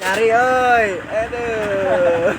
Nyari oi. Aduh.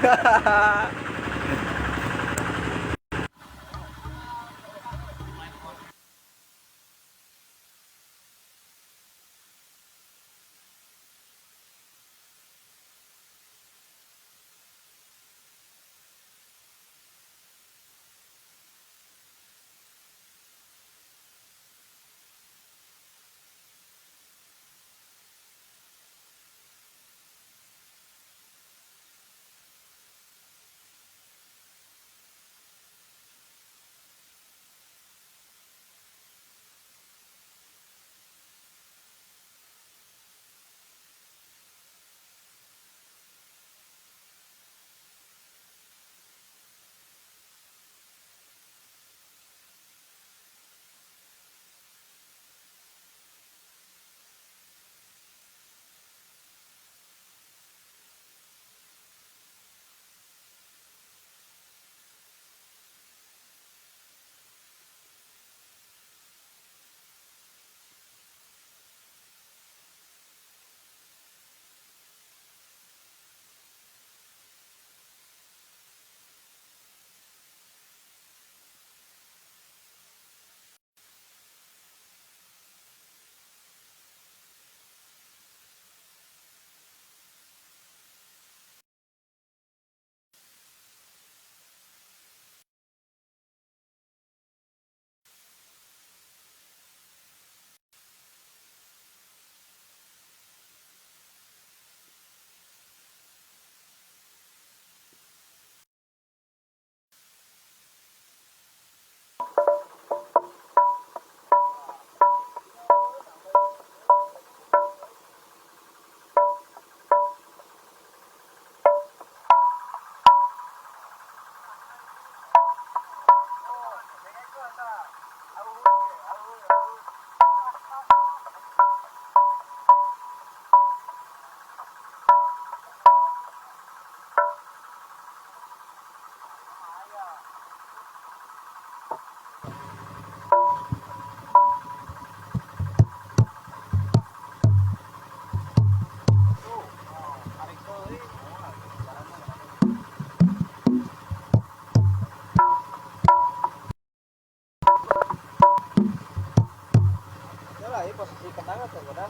Lah, posisi kenang atau kenang?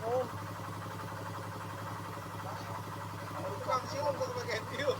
Tukang silong kok pakai video.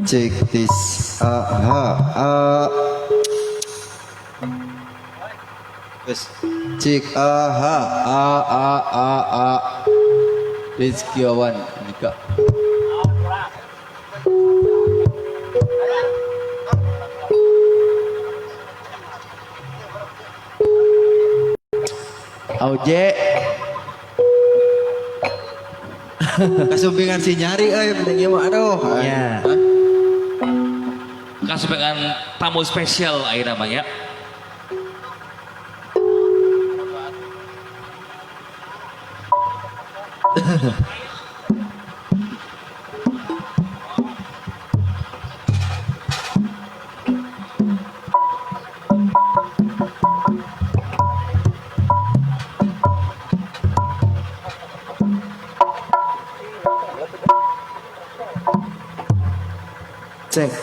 Check this. Cek Rizky Awan nikah. Auje kasumpingan si nyari penting mah aduh ya. Kasumpingan tamu spesial air namanya. cek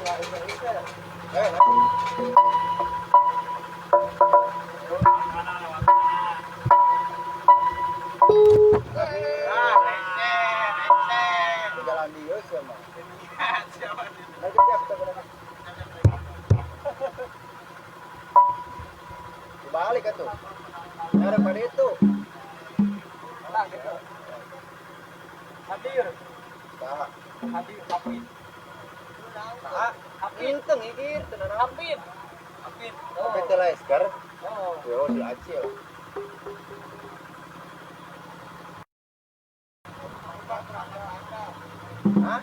Jalan dia sama. Balik atuh. Ada pada itu. Nah, gitu. Hadir. Saha? Hadir Hapin. Saha? Hapin teu ngigir teu naon. Hapin. Hapin. Oh, teh Leskar. Oh. Yo di Aceh. Hah?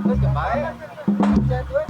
Terus kebae. Chat we.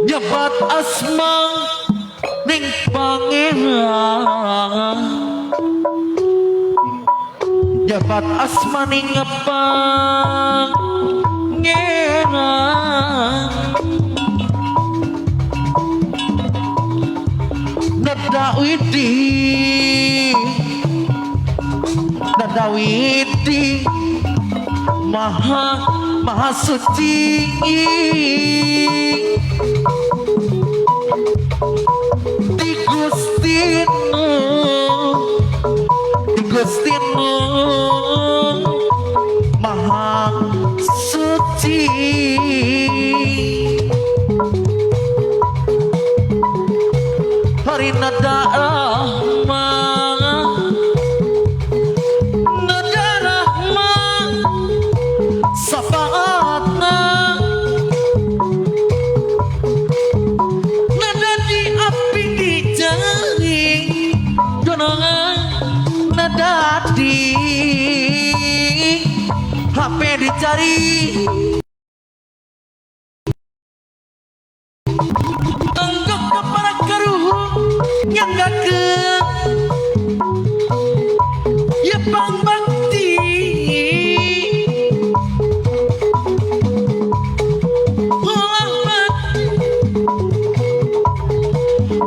Nyebat asma ning pangeran, nyebat asma ning pangeran, nada widi maha suci, di Gustinu maha suci. Hari nada rahmat syafaatna, nada di api di jari donongan, nada di HP dicari, enggak para karuh nyanggakeun ya bang bakti,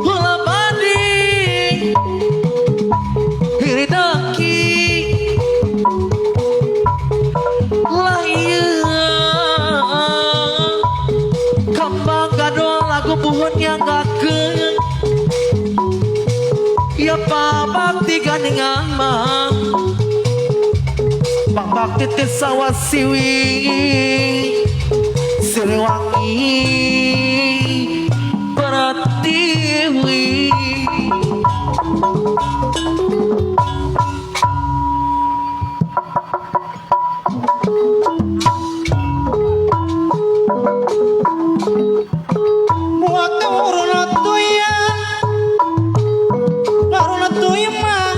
ulah badi hiridaki lah ieu kembang gadol lagu buhun nyanggakeun ya pabakti gandeng amang, bang bakti teh sawasiwi Pertiwi Buat uruna tuya Naruna tuya mah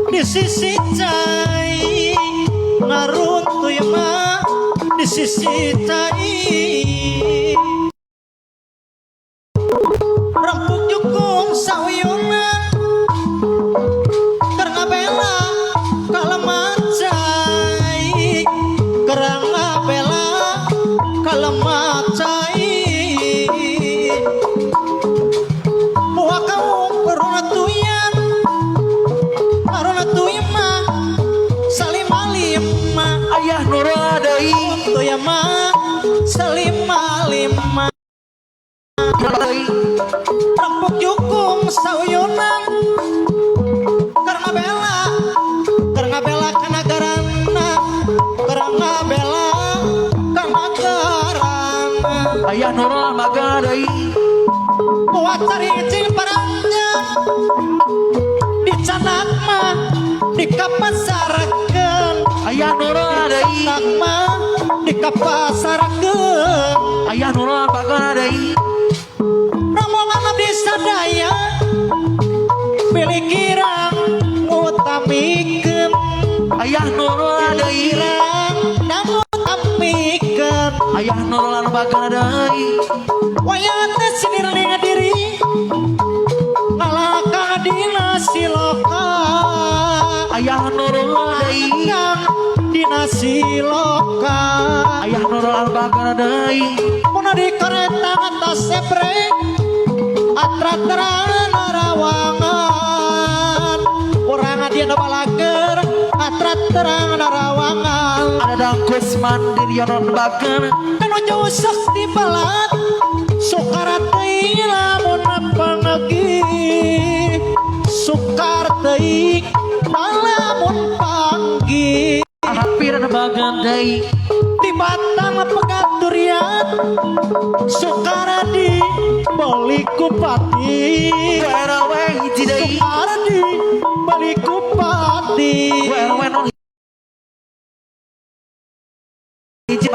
di sisi cai Narun tuya mah di sisi cai Rempuk jukung sauyuna Karena bela kalemacai Karena bela kalemacai Buah kaum karuna tuyan Karuna tuyama Salima-lima Ayah nuradai Tuyama Salima-lima Rempuk jukung sauyunang Karena bela kanagaranna Karena bela kanagaranna Ayah nurul magadai Buat cari cing parangnya Dicanak mah dikapasarakeun Ayah nuradai Dicanak mah dikapasarakeun Ayah nurul magadai Rombongan abdi sadaya Pilih kirang ngutamikeun Ayah nuradai Kirang ngutamikeun Ayah nurul magadai Wayat teh sinirling diri Ngalaka dina siloka Ayah nuradai Yang dina siloka Ayah nurul magadai Muna di kereta atas sebre Atrat terang narawangan Orang dia balager Atrat terang narawangan Ada dangkus mandiri yang bagan Kanu jauh sok di balat Sukar teuing lamun pangagi Sukar teuing lamun panggi hampir ada bagan dai Di batang pegaturian Sukar di Balikupati werawe hiji dai Sukar di Balikupati werawe no hiji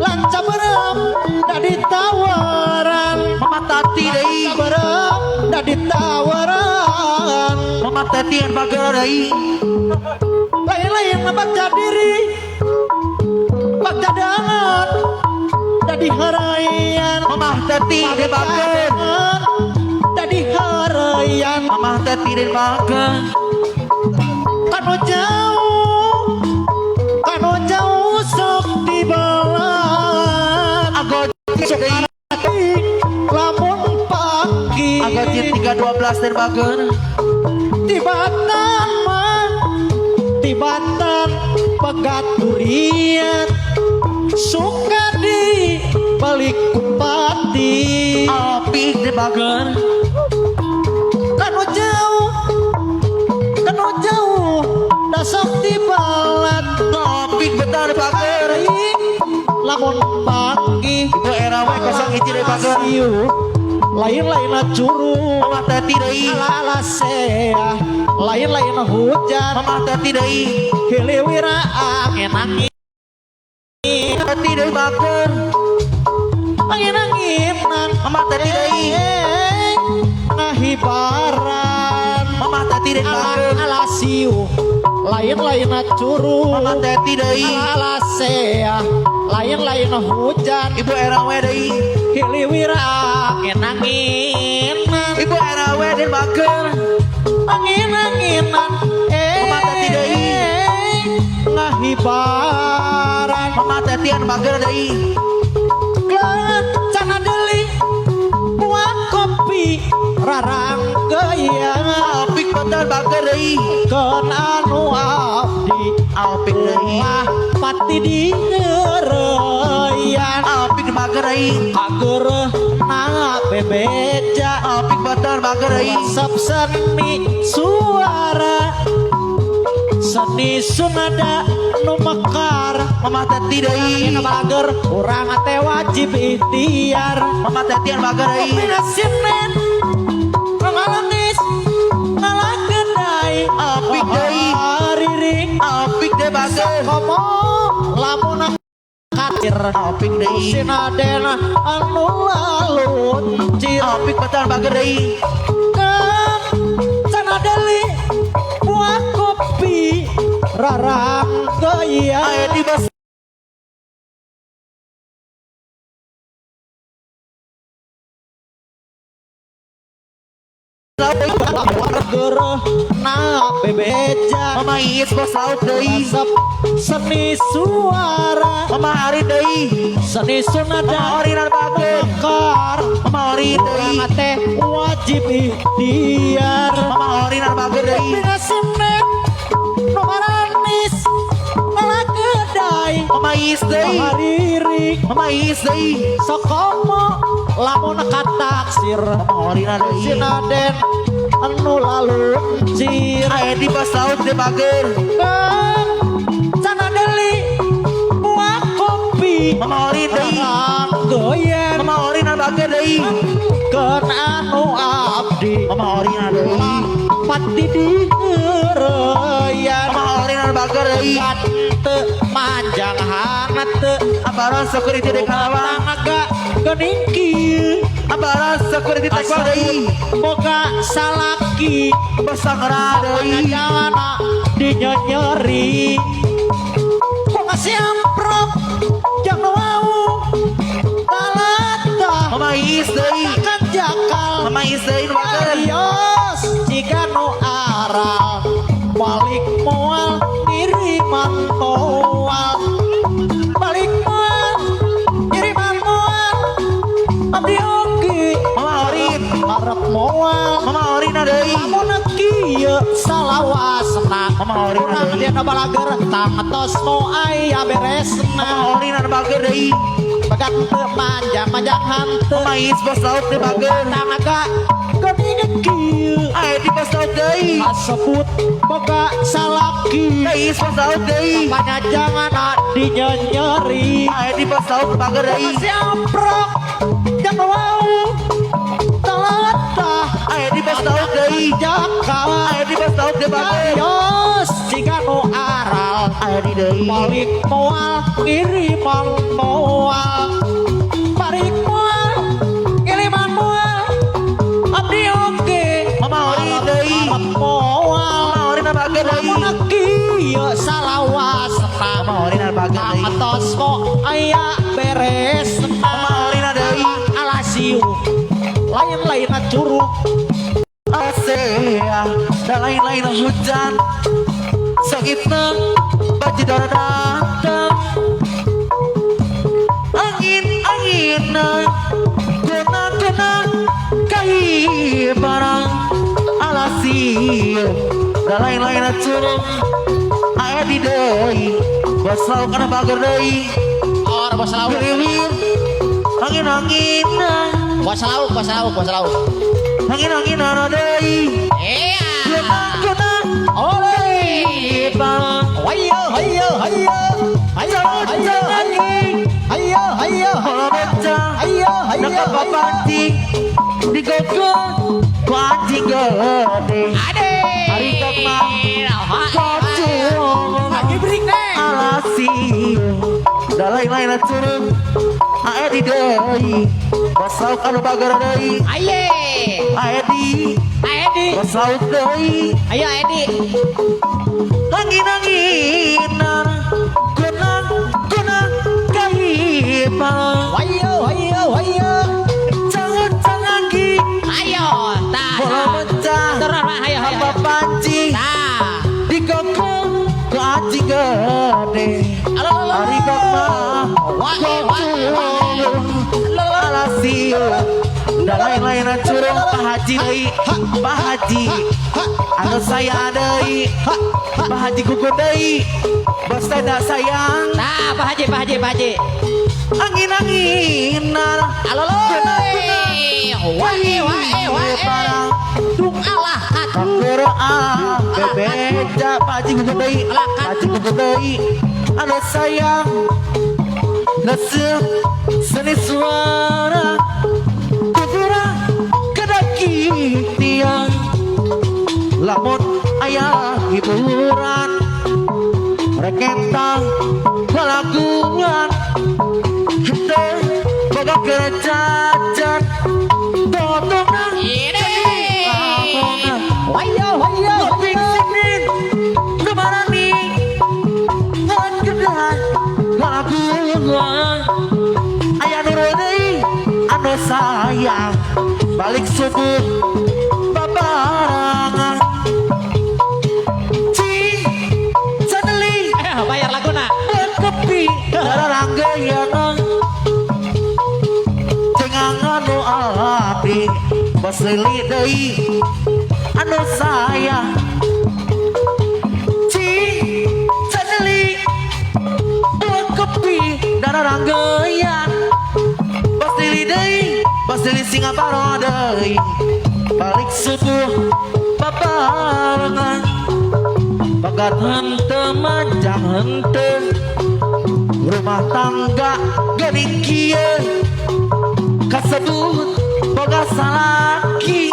Lanca berem Dadi tawaran mama tati dai Lanca berem Dadi tawaran mama tati yang bagan dai Lain-lain ngebaca diri Baca dangan Dadi harayan mama tati di bagan Dadi harayan mama tati di bagan Kanu jauh sok di balan agak dai Lamun pagi agak 312 dari bagan Tibatan mah Tibatan pegaturian Suka di Balikupati api di bagan Kanu jauh Dasok di balat api betar di bagan Lamun pagi itu erawe kosong hiji di bagan Siu Lain-lain curug mama tati dai Ala sea Lain-lain hujan mama tati dai Hiliwira angin-angin tati dai bagan Angin-anginan mama tati dai Ngahibaran mama tati dai bagan Ala siu Lain-lain curug mama tati dai Ala sea Lain-lain hujan ibu erawe dai Hiliwira angin-anginan ibu erawe di bagan Angin-anginan Mama tati deui. Ngahibaran mama tati yang bagan dai Klan cana deuli Buah kopi Rarang gaya api betar bagan dai Keun anu abdi api dai Wah pati di ngereyan api di bagan dai Ager na bebeja api betar bagan dai Resep seni suara Seni sunada nu mekar Mama teti deui. Ina bager urang teh wajib ikhtiar Mama teti anu bager deui. Kopi nasinen ngalanis ngalakedai Apik deui. Riring Apik deh bager. komo lamun katir Apik deui. sinaden anu laluncir Apik betul bager deui. Kang sanadeli buah kopi rarang gaya Aya di bas. gereh na bebeja Mama Iis bos laut deui. Resep seni suara Mama Ari deui. seni sunada Mama Ori nan bager. mekar Mama Ori deui. urang teh wajib ikhtiar Mama Ori nan bager deui. Kopi nasinen nu manis ngalakedai Mama Iis deui. Haririk Mama Iis deui. Sokomo lamun kataksir Mama Ori nan deui. sinaden anu laluncir Aya di bas laut deh bager. Kang sanadeli buah kopi Mama Ori deui. rarang goyen Mama Ori nan bager deui. keun anu abdi Mama Ori nan deui. pati dieureyan Mama Ori nan bager deui. teu manjang hangat Abaran security dek kalawang. tangga geuning kieu Abaran security dek deui. boga salaki Besangra deui. jana dinyeri boga siamprok jang wau talata Mama Iis deui. kan jakal Mama Iis deui nu bager. Arios jika nu aral balik moal kiriman moal balik moal kiriman moal abdi oge Mama Ori. arep moal Mama Ori nan deui. lamun kieu salawasna Mama Ori na urang deui. dina balager tantos nu aya beresna Mama Ori nan bager deui. bagat teu manjang-manjang hanteu Mama Iis bos laut deh bager. tangga geuning kieu Aya di bos laut deui. asebut boga salaki Iis bos laut deui. panjangan dinyeri Aya di bos laut bager deui. siamprok jang wau talata Aya di bos laut deui. jakal Aya di bos laut deh bager. Ayos jika nu aral Aya di deui. balik moal kiriman moal balik moal kiriman moal abdi oge Mama Ori deui. arep moal Mama Ori nan bager deui. lamun kieu salawasna Mama Ori nan bager deui. atos mo aya beres Mama Ori nan deui. alasiu lain-lain curug Asea dan lain-lain hujan sakit nang baju dara datang angin nang kena kai barang alasi dan lain-lain curug aya di deui bos laut kana bager deui or bos lauk geriwir angin bos lauk angin ana deui iya kena oleh barang hayo hayo hayo hayo hayo hayo hayo Kalau bocah hayo hayo nakapapancing di gogo pancing gede ade hari kemang kocung lagi break nih alasi dan lain-lain curug aya di deui bos laut anu bager deui aye aya di Edi bos laut deui ayo Edi angin-anginan kunang kaibang hayo hayo hayo jangan lagi ayo tah bola pecah turun Pak. Hayo hayo apa pancing tah di koko ke anjing gede halo halo hari kemah alasi dan lain-lain curung Pak Haji deui Pak Haji anu saya deui Pak Haji gugur deui bos tenda sayang tah Pak Haji angin-anginan halo halo wae tung Allah Kangkero bebeja Pak Haji Gugudai Haji Gugudai anu sayang resep seni suara kukurang kedaki tiang lamun ayah hiburan rekentang kelaguan hente boga kerecacan totongan Wayo wayo Topik sinin Kemarani Ngan gedan Laguan Ayah nurudai Anu sayang Balik subuh Babarangan Cing Sadeli bayar laguna. Berkepi Dararanggayangan Cengangan nu abdi Bos lili deui anu sayang cing sadeli dua kopi dararanggeyan bos lili deui bos lili Singapura deui balik subuh babarengan bagat henteu manjang henteu rumah tangga geuning kieu kasebut boga salaki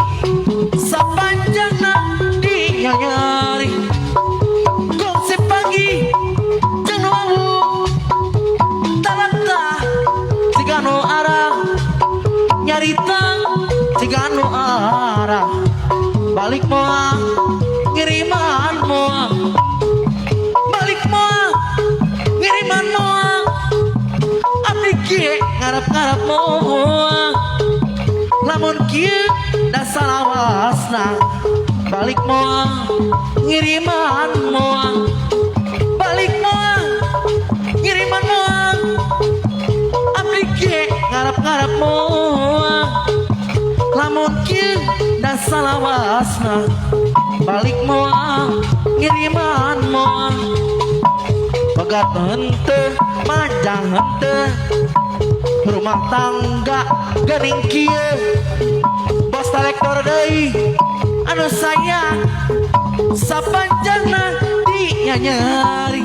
sapanjangna dinyanyari gongsi pagi jeung nu awu talata siga nu arah nyarita siga nu arah balik moal ngiriman moal balik moal ngiriman moal abdi kieu ngarep-ngarep moal lamun kieu da salawasna balik moal ngiriman moal balik moal ngiriman moal abdi kieu ngarep-ngarep moal lamun kieu da salawasna balik moal ngiriman moal pegat henteu manjang henteu rumah tangga geuning kieu bos talektor deui anu sayang sapanjangna dinyanyari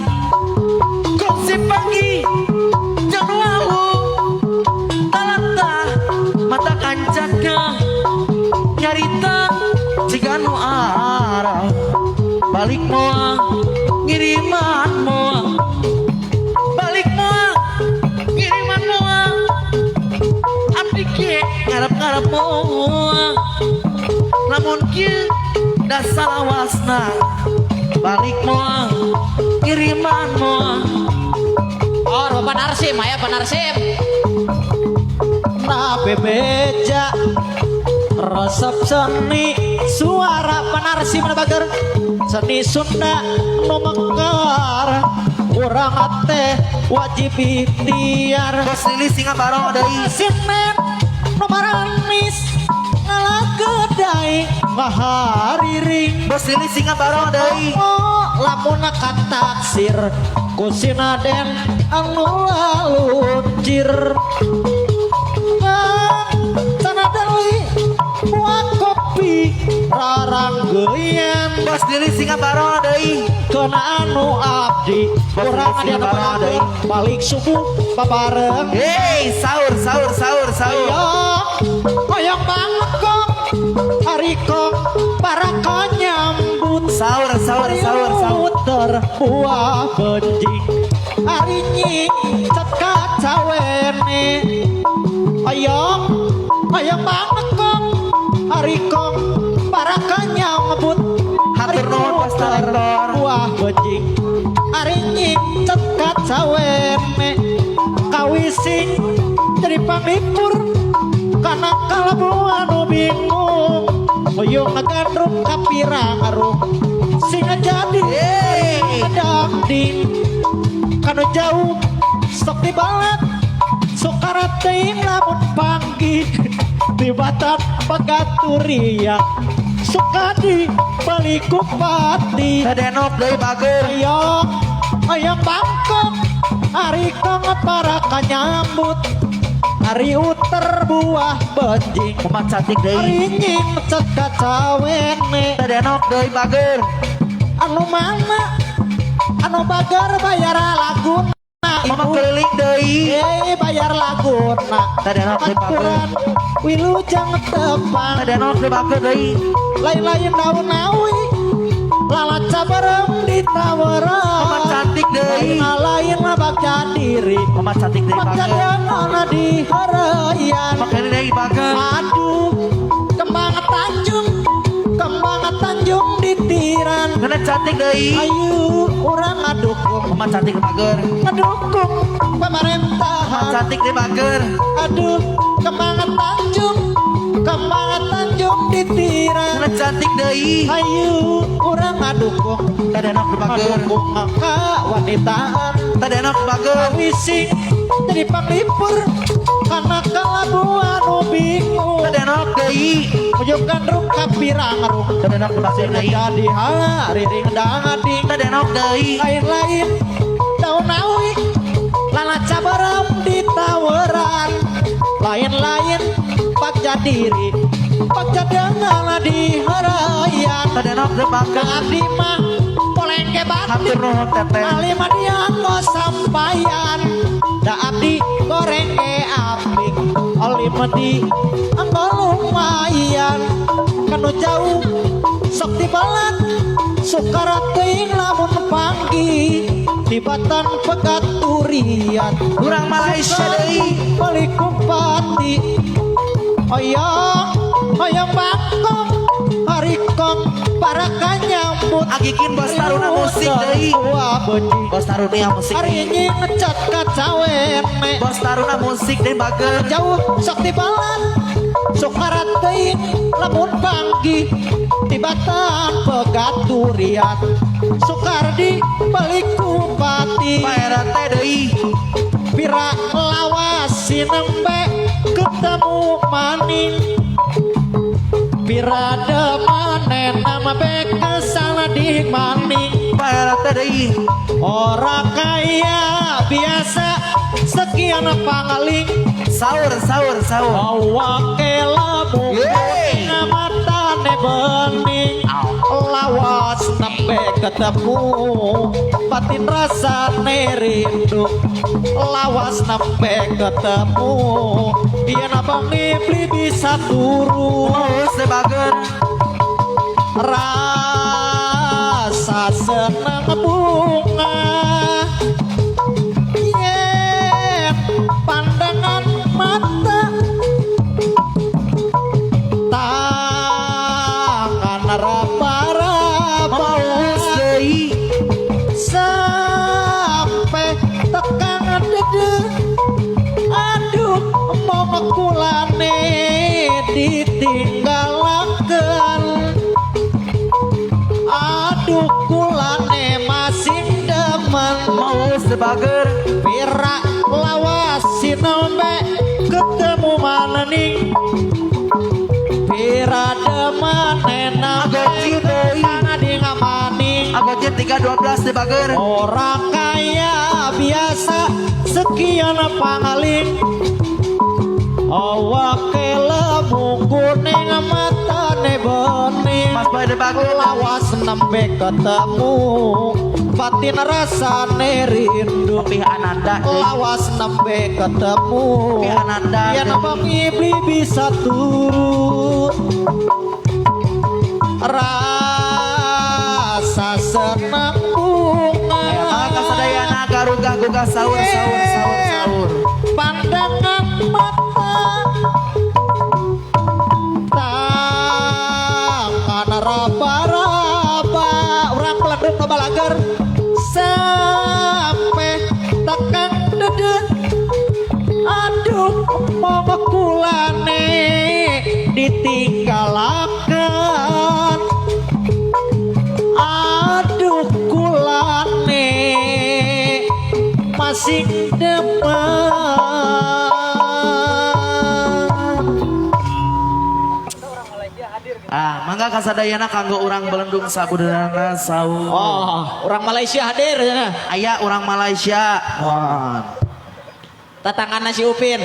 gongsi pagi jeung nu awu talata mata kancana nyarita siga nu arah balik moal ngiriman moal balik moal ngiriman moal abdi kieu ngarep-ngarep moal lamun kieu da salawasna balik moal ngiriman moal Oh, Bapak Narsim, aya Pak Narsim. Nah, bebeja resep seni suara Pak Narsim na bager seni Sunda nu mekar urang teh wajib ikhtiar bos lili Singapura deui sinen nu maranis ngalageudai ngahariring bos lili Singapura deui oh lamun kataksir ku sinaden anu laluncir sanadali buat kopi raranggeyan bos lili Singapura deui kena anu abdi urang adi anu abdi balik subuh babareng hei sahur Oyong bangkok hari kok para nyambut sahur terbuah benjing hari nyicet kacawene oyong bangkok hari kok para nyambut hatur nuhun bos talektor buah benjing hari nyicet kacawene kawising jadi panglipur karena kalabu anu bingung oyong ngagandrung kapirang arung singa jadi dangding kanu jauh sok dibalat sukarating lamun panggih tibatan pagaturia suka di balikupati sadenop deui bager oyong bangkok hari kong para kanyambut Ari uter buah benjing Kumat cantik deui. Ringin cek kacawene Tadenok deui bager. Anu mana anu bager bayar laguna Mama keliling deui. bayar laguna Tadenok deui bager. Aturan wilujeng tepang Tadenok deui bager deui. lain-lain daun nawi lalaca bareng ditawaran Kumat cantik deui. lain bakja diri Kumat cantik deui bakja bager. dana di harayan Makanya deui bager. aduh kembang tanjung ditiran Kena cantik deui. ayu orang ngadukung Kumat cantik deui bager. ngedukung Kumat pemerintahan cantik deui bager. aduh kembang tanjung ditiran Kena cantik deui. ayu orang ngadukung Tadenok deui bager. ngadukung kewanitaan Tadenok bager. wising jadi panglipur karena kelabuan bingung Tadenok deui. ujungkan ruk kapirang ruk Tadenok deui bager deui. jadi hari ring dangading Tadenok deui. lain-lain daun nawi lalaca bareng ditawaran lain-lain bagja diri bagja dengan di harayan Tadenok deui bager. abdi mah polengke Hatur batik nuhun teteh. Alima dia no sampayan da abdi goreng ke apik Alima di anggo lumayan kanu jauh sok dibalat sukarat teuing lamun panggi tibatan pegaturian Urang Malaysia deui. balik kupati oyong bangkong harikong para kanyambut Agikin bos taruna musik deui. wah benji Bos taruna musik hari deui. ini ngecat kacawene Bos taruna musik deui bager. jauh sok dibalan sukarat teuing lamun panggi tibatan pegaturian Sukardi balik kupati Paera teh deui. pira lawas sinembe ketemu maning pira demane nama beke salah di maning Paera teh deui. orang kaya biasa sekian pangaling Saur. bawa ke lamu Yeay. ngamatane bening lawas nembe ketemu batin rasane rindu lawas nembe ketemu dia nabang ngibli bisa turu Terus teh bager. rasa senang bunga pandangan mata tangan raba-raba Terus deui. sampai tekan dede aduh mau mekulane ditinggalakan aduh kulane masih demen Terus teh bager. pira lawas sinombe ketemu mana nih pira demane nambe Agoci deui. kana di ngamani Agotnya 312 teh bager. orang kaya biasa sekian pangaling awak kelemu kuning matane bening Mas Boy teh bager. lawas nembe ketemu batin rasane rindu Pih Ananda deui. lawas nembe ketemu Pih Ananda ya deui. nabang ibli bisa turut rasa senang bunga Aya mah kasadayana garugah gugah saur. pandangan mata tangan raba-raba orang peleduk loba lager sampai tekan dede aduh mau kulane ditinggalakan aduh kulane masih depan Mangga kasadayana kanggo urang Belendung sabudayana saur. oh orang Malaysia hadir ya Aya urang Malaysia. Tatangan si Upin.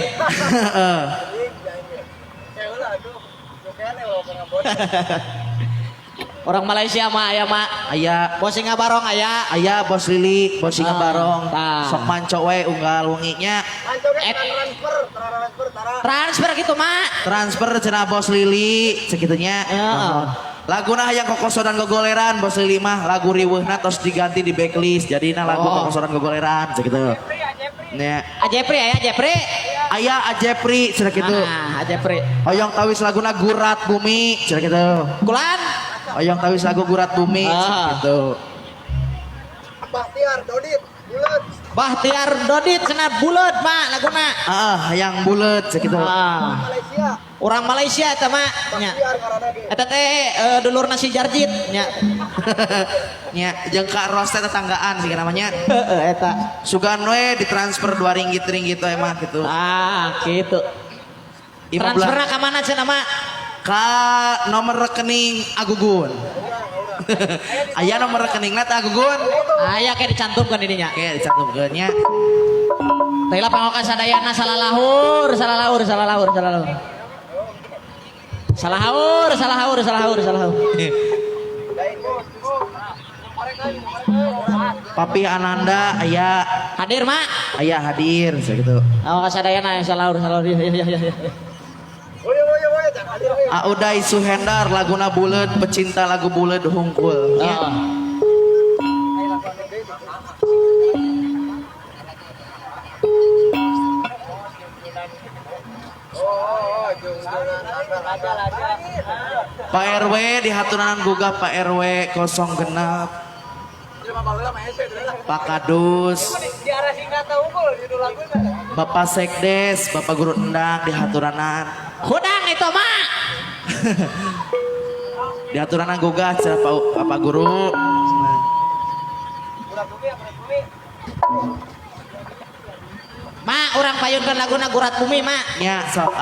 Orang Malaysia mah aya mah. Aya Bos Singa Barong aya. aya bos Lili, bos Singa Barong. tah. Sok manco we unggal wenginya. Transfer gitu mah. Transfer cenah bos Lili sakitunya. Heeh. Laguna hayang kokoso dan gogoleran bos Lili mah lagu riweuhna tos diganti di backlist jadina lagu kokoso dan gogoleran sakitu. Nya Ajepri aya Ajepri. aya Ajepri cenah kitu. Nah, Ajepri. Hoyong tawis laguna Gurat Bumi cenah kitu. Kulan. Hoyong tawis lagu Gurat Bumi gitu. Bahtiar, Dodit, bulat. Bahtiar Dodit cenah buleut mah laguna. Hayang bulet sakitu. Malaysia, Orang Malaysia eta mah nya. Bahtiar karena ge. Eta teh dulurna si Jarjit nya. Nya jeung Kak Ros teh tetanggaan sih namanya. Heeh eta. Sugan we ditransfer 2 ringgit emah gitu. Gitu. 15 Transferna ka mana cenah mah? ka nomor rekening Agugun. Aya nomor rekeningna teh Agugun. Aya kayak dicantumkan ininya. Oke, dicantumkeun nya. Teulah pangokan sadayana salalahur. Salahaur. Papi Ananda aya Hadir mak. hadir sakitu. Pangokan sadayana salahaur. Ya. Audai Suhendar laguna bulet pecinta lagu bulet hungkul. Nya. Pak RW di haturan gugah Pak RW 0 genap. Pak Kadus, Bapak Sekdes, Bapak Guru Endang di haturanan. Hudang itu mak. Di haturanan gugah cenah Bapak Guru. Mak orang payunkan laguna Gurat Bumi mak. Nya sok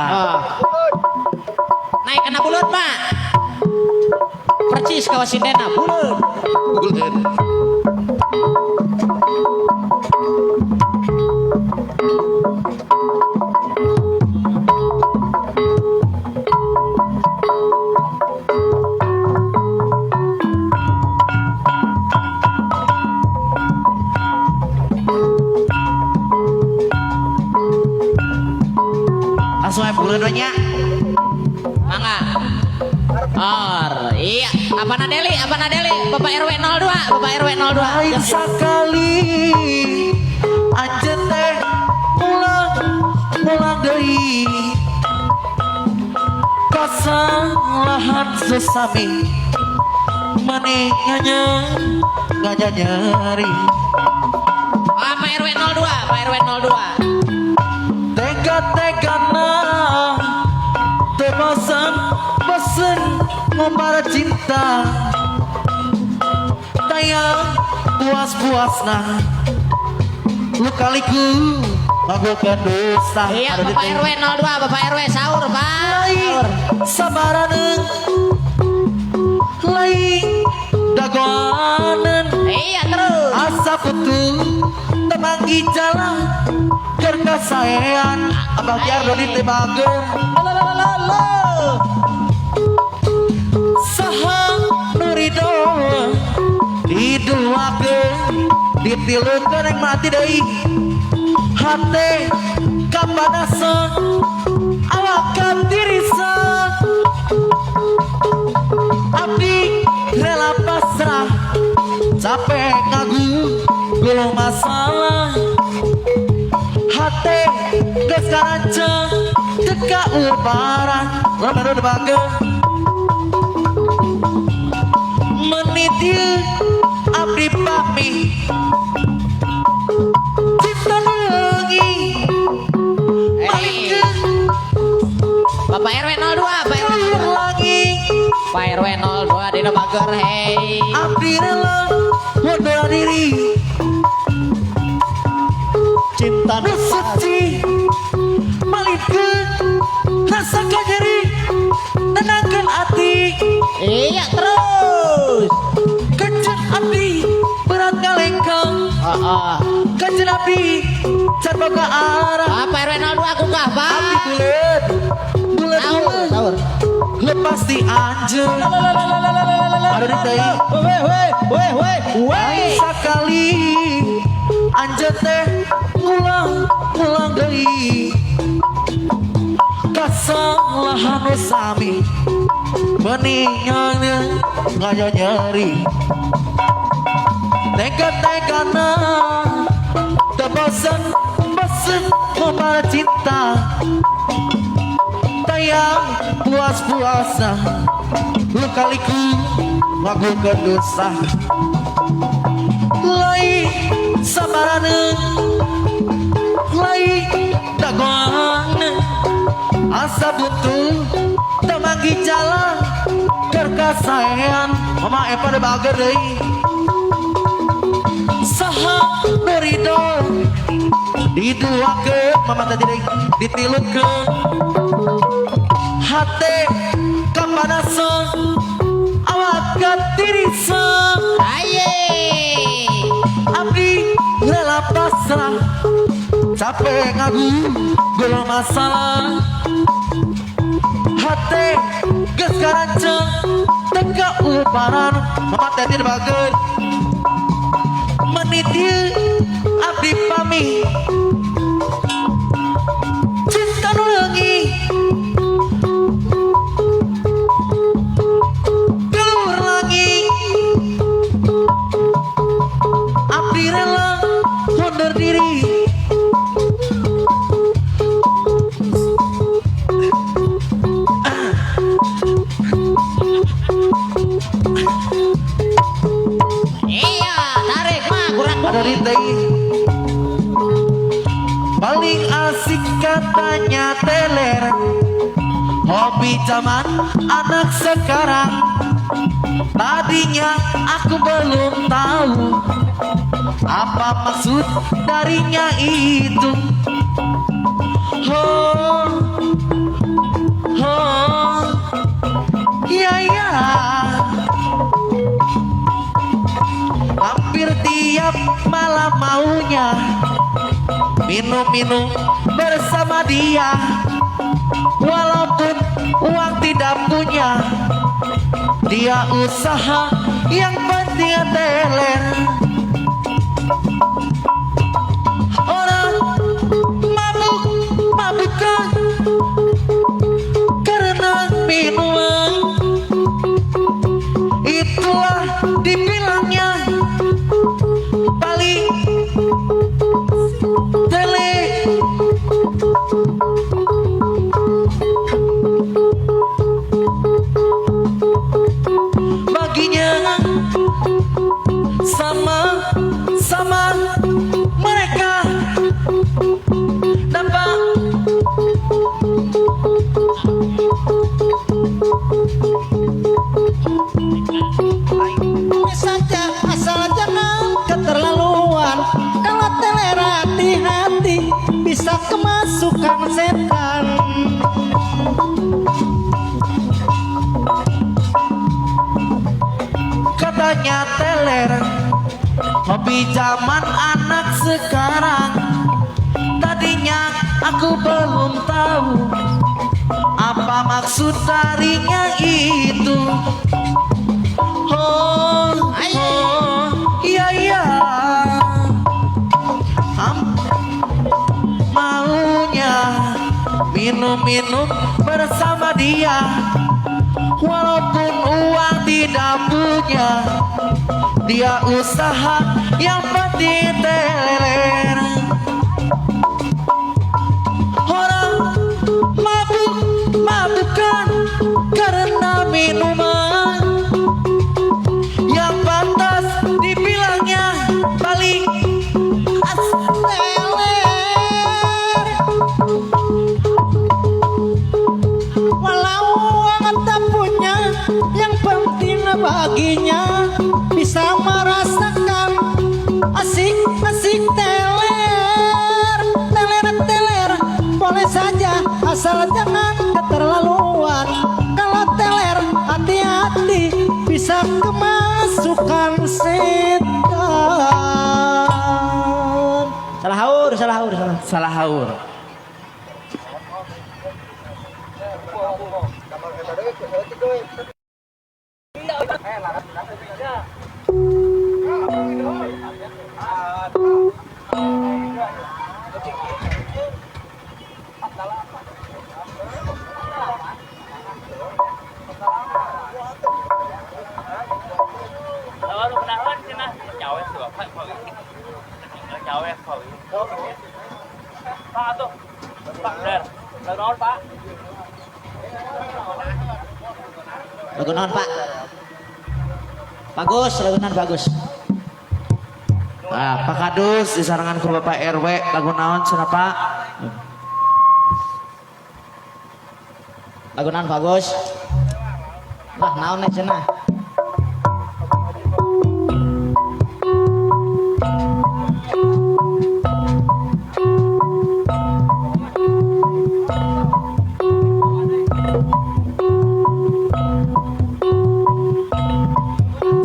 Naik kena bulut mak. Percis kawas sindena bulut. bulet. Asuh bulet we nya. Mangga. Iya. Apa Nadeli? Bapak RW 02. Lain sakali anjeun teh pulang deui kasalahan sesami maneh nyari Pak RW 02. tega-tegana teu bosen ngombar cinta tayang puas-puasna lu kaliku ngagokeun dosa. Iya Bapak RW 02, Bapak RW sahur Pak. Sahur. Sabaraneun lain dagoaneun Iya terus. asa putu temanggi jalan keur kasaean Abah Tiar Dodi teh bageun saha nu ridho diduakeun ditilukeun yang mati deui hate kapanasan awak katirisan abdi rela pasrah capek ngagu guluh masalah hate geus karanceng teka urbaran lamun dibageun menit ieu abdi pami cinta lagi Bapak RW 02, Pak RW 02. lagi Pak RW 02 dina bager hei. abdi rela mundur diri Cinta nu suci malikeun rasa kanyeri nenangkeun ati Iya terus. kencen abdi berat ngalengkang Heeh. kencen abdi can boga arah Apa bulet Taur. lepas di anjing ada di teh Weh. sekali anjing teh ulang deui kasalahan sami meninggalnya ngaya nyeri tega-tegana tak bosan membalas cinta tayang puas-puasa lu kaliku ngagukeun dosa lain sabaraneun lain dagoan asa butuh temanggi jalan kerkasayan mama pada bager deui saha berido diduakeun mama tadi deui ditilukeun hate kapanasan awak katirisa abdi rela pasrah capek ngagu gula masalah hate geus karanceng teka uparan mama tadi bageun menit ieu abdi pami cinta nu leungit keluar lagi abdi rela mundur diri Iya, tarik mah kurang ada rintai paling asik katanya teler hobi zaman anak sekarang tadinya aku belum tahu apa maksud darinya itu oh ya hampir tiap malam maunya minum bersama dia walaupun uang tidak punya dia usaha yang penting teler orang mabukan karena minuman itulah dibilangnya paling tele baginya sama mereka dapat saja asal jangan keterlaluan kalau teler hati-hati bisa kemasukan setan katanya teler hobi zaman anak sekarang tadinya aku belum tahu apa maksud darinya itu iya maunya minum bersama dia walaupun uang tidak punya dia usaha yang penting teler orang mabukan karena minuman yang pantas dibilangnya paling teler walau uang tak punya yang penting baginya bisa merasakan asik teler boleh saja asal jangan keterlaluan kalau teler hati-hati bisa kemasukan setan salah haur salah haur Kamar kita deh, saya tidur. Lagu naon Pak? Bagus, lagu naon bagus. Nah, Pak Kadus disarankan ke Bapak RW lagu naon cenah Pak? Lagu naon bagus. Lah naon cenah?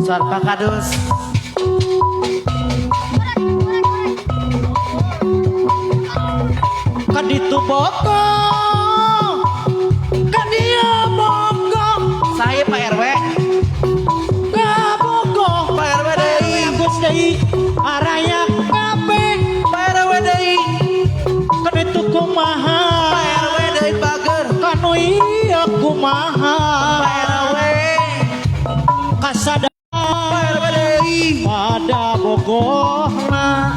Sar Pak Kadus. Kaditu boko, kadia boko, Saya Pak RW. kaboko, Pak RW deui. Agus deui, araya kabe, Pak RW deui. kaditu kumaha, Pak RW deui bager. kanu ieu kumaha, Pak RW. kasada Pak RW deui. pada bogohna,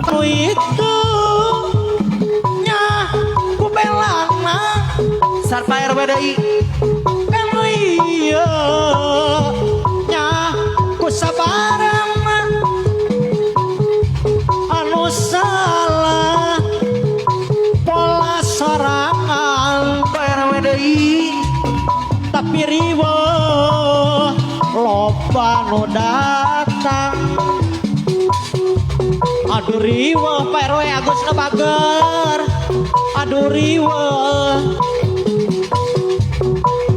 kanu itu nya kubelana. Sar Pak RW deui. Kanu iya nya kusabarang anu salah pola sorangan Pak RW deui. tapi riwo loba nu datang. Aduh riwo Pak RW Agus na bager. Aduh riwo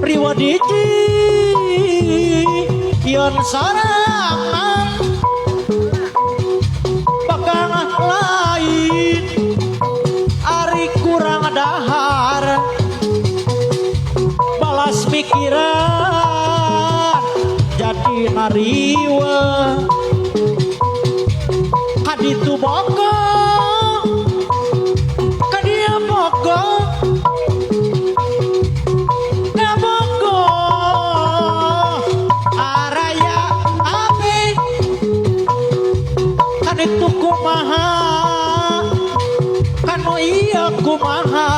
riwo diji yen sorangan bakal lain ari kurang dahar balas pikiran jadi nariwa kaditu bogo kadia bogo kabogo araya ape kaditu kumaha kanu iya kumaha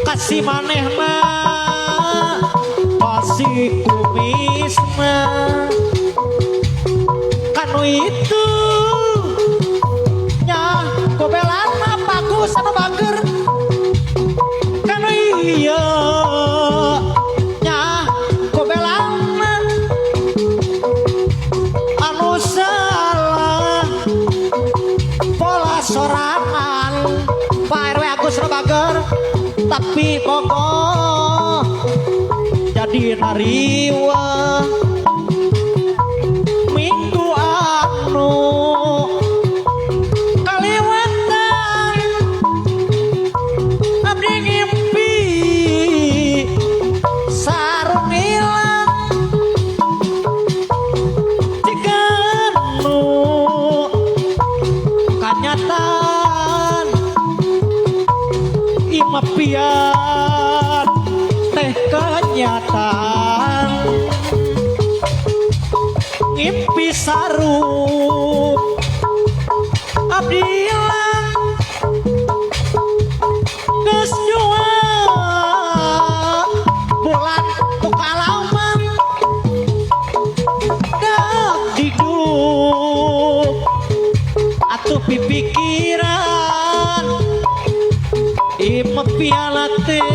kasih manehna pasti kumisna kanu itu nya kobelana bagus anu bager kanu iya nya kobelana anu salah pola sorangan Pak RW Agus anu bager tapi pokok jadi nariwa minggu anu kaliwatan abdi ngimpi sarung ilang jika anu kanyataan imapian teh kenyataan ngimpi sarung abdi ilang geus jua bulan pukalauman dak diduk atuh pipikiran imapian teh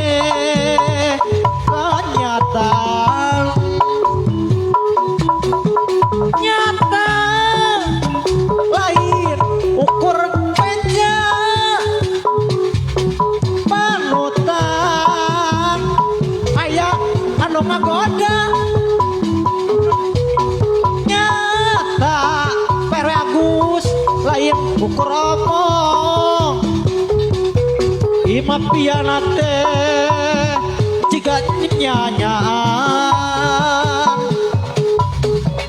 kenyataan nyata lain ukur peja panutan aya anu ngagoda nyata PRW Agus lain ukur omong Imapiana teh jika nyanyaan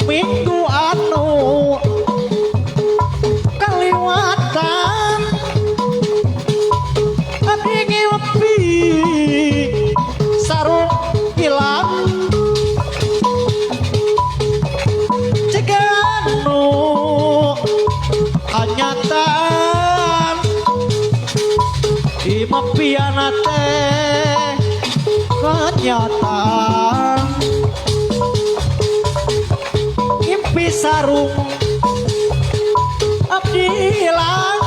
minggu anu kaliwatan abdi ngilepi sarung hilang jika anu kenyataan imapiana teh kenyataan impi sarung abdi hilang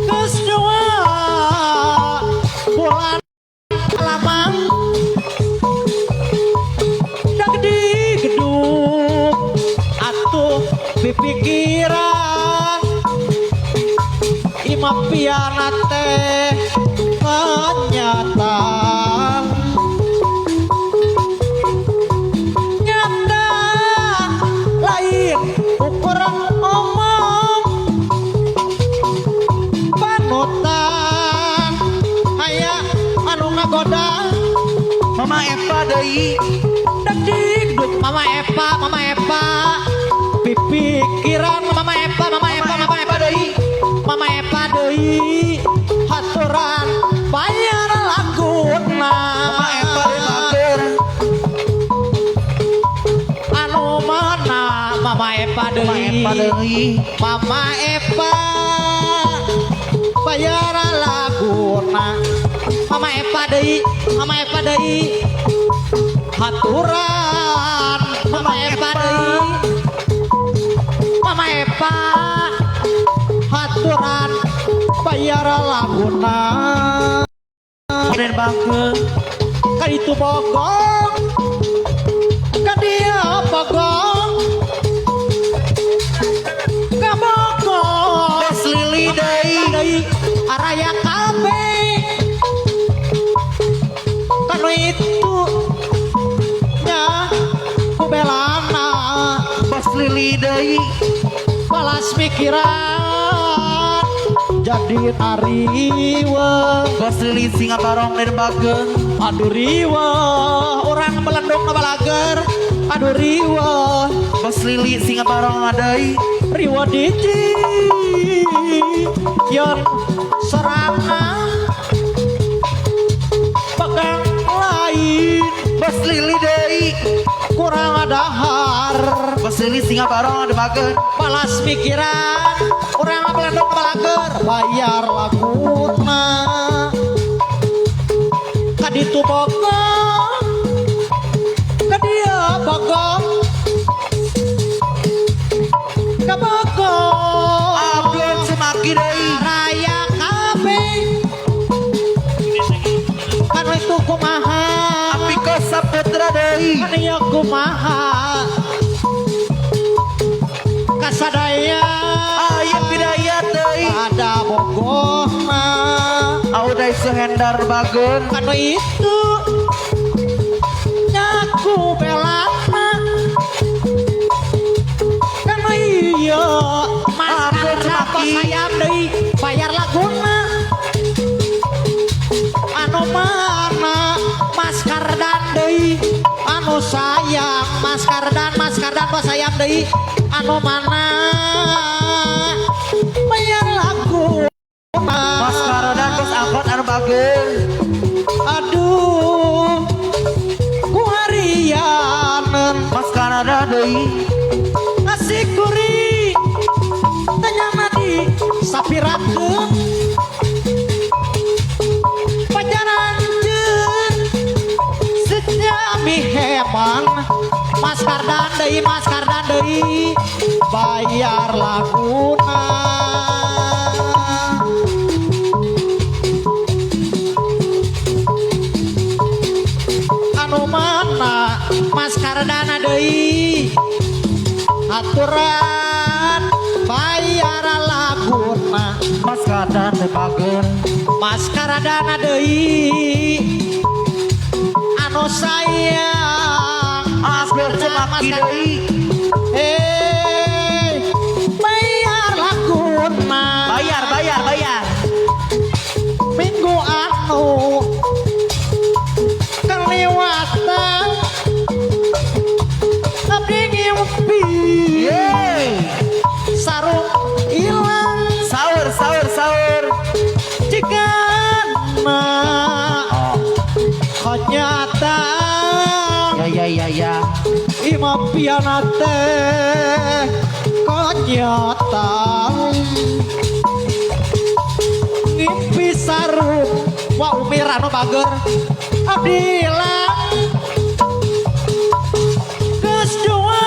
geus 2 bulan lamang dak di gedung atuh pipikiran imapiana teh kenyataan nyata lain ukuran omong panutan aya anu ngagoda Mama Eva deui dak digduk Mama Eva pipikiran Mama Eva deui Mama Eva deui haturan bayar laguna Mama Eva deui anu mana Mama Eva deui Mama Eva bayar laguna Mama Eva deui haturan Mama Eva deui Mama Eva haturan bayar laguna Den Bagel ka itu bogong ka dia bogong ka bogong Bos Lili deui araya kabe kanu itu nya kubelana Bos Lili deui balas pikiran jadi ariwa Bos Lili singa barong Den Bagel aduh riwa orang melendung balager aduh riwa Bos Lili singa barong deui riwa diji yang serangan pegang lain Bos Lili deui kurang adahar Bos Lili singa barong Den Bagel balas pikiran orang melendung balager bayar laguna kaditu bogong kadia bogong ka bogong Abdul Semaki deui raya kabe kanu itu kumaha Apiko Saputra deui kanu ya kumaha kasadaya Aya Bidayat deui ada bogona Auday Suhendar Bagel kanu itu nyaku belana kanu iya mas kenapa sayang deui bayar laguna anu mana mas kardan deui anu sayang mas kardan bos sayang deui anu mana bayar laguna Mas Karodan Bos Angkot anu Bagel aduh ku harianen Mas Kanada deui asik kuri tanya nadi sapirakeun pacaran jeun sejami heman Mas Kardan deui bayar laguna anu mana Mas Kardana deui aturan bayar laguna Mas Kadan Den Bagel Mas Kardana deui anu sayang Abdul Semaki deui bayar laguna bayar pianate konyotan ngimpi sarung wa umirano bager abdilang geus dua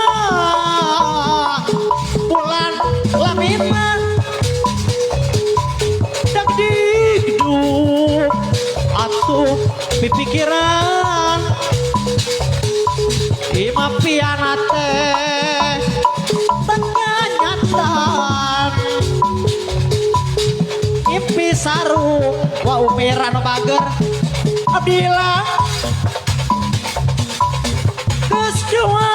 bulan lamina dak digduk atuh pipikiran ima pianate tenganyatan impi sarung wa umiran bager abdilang geus dua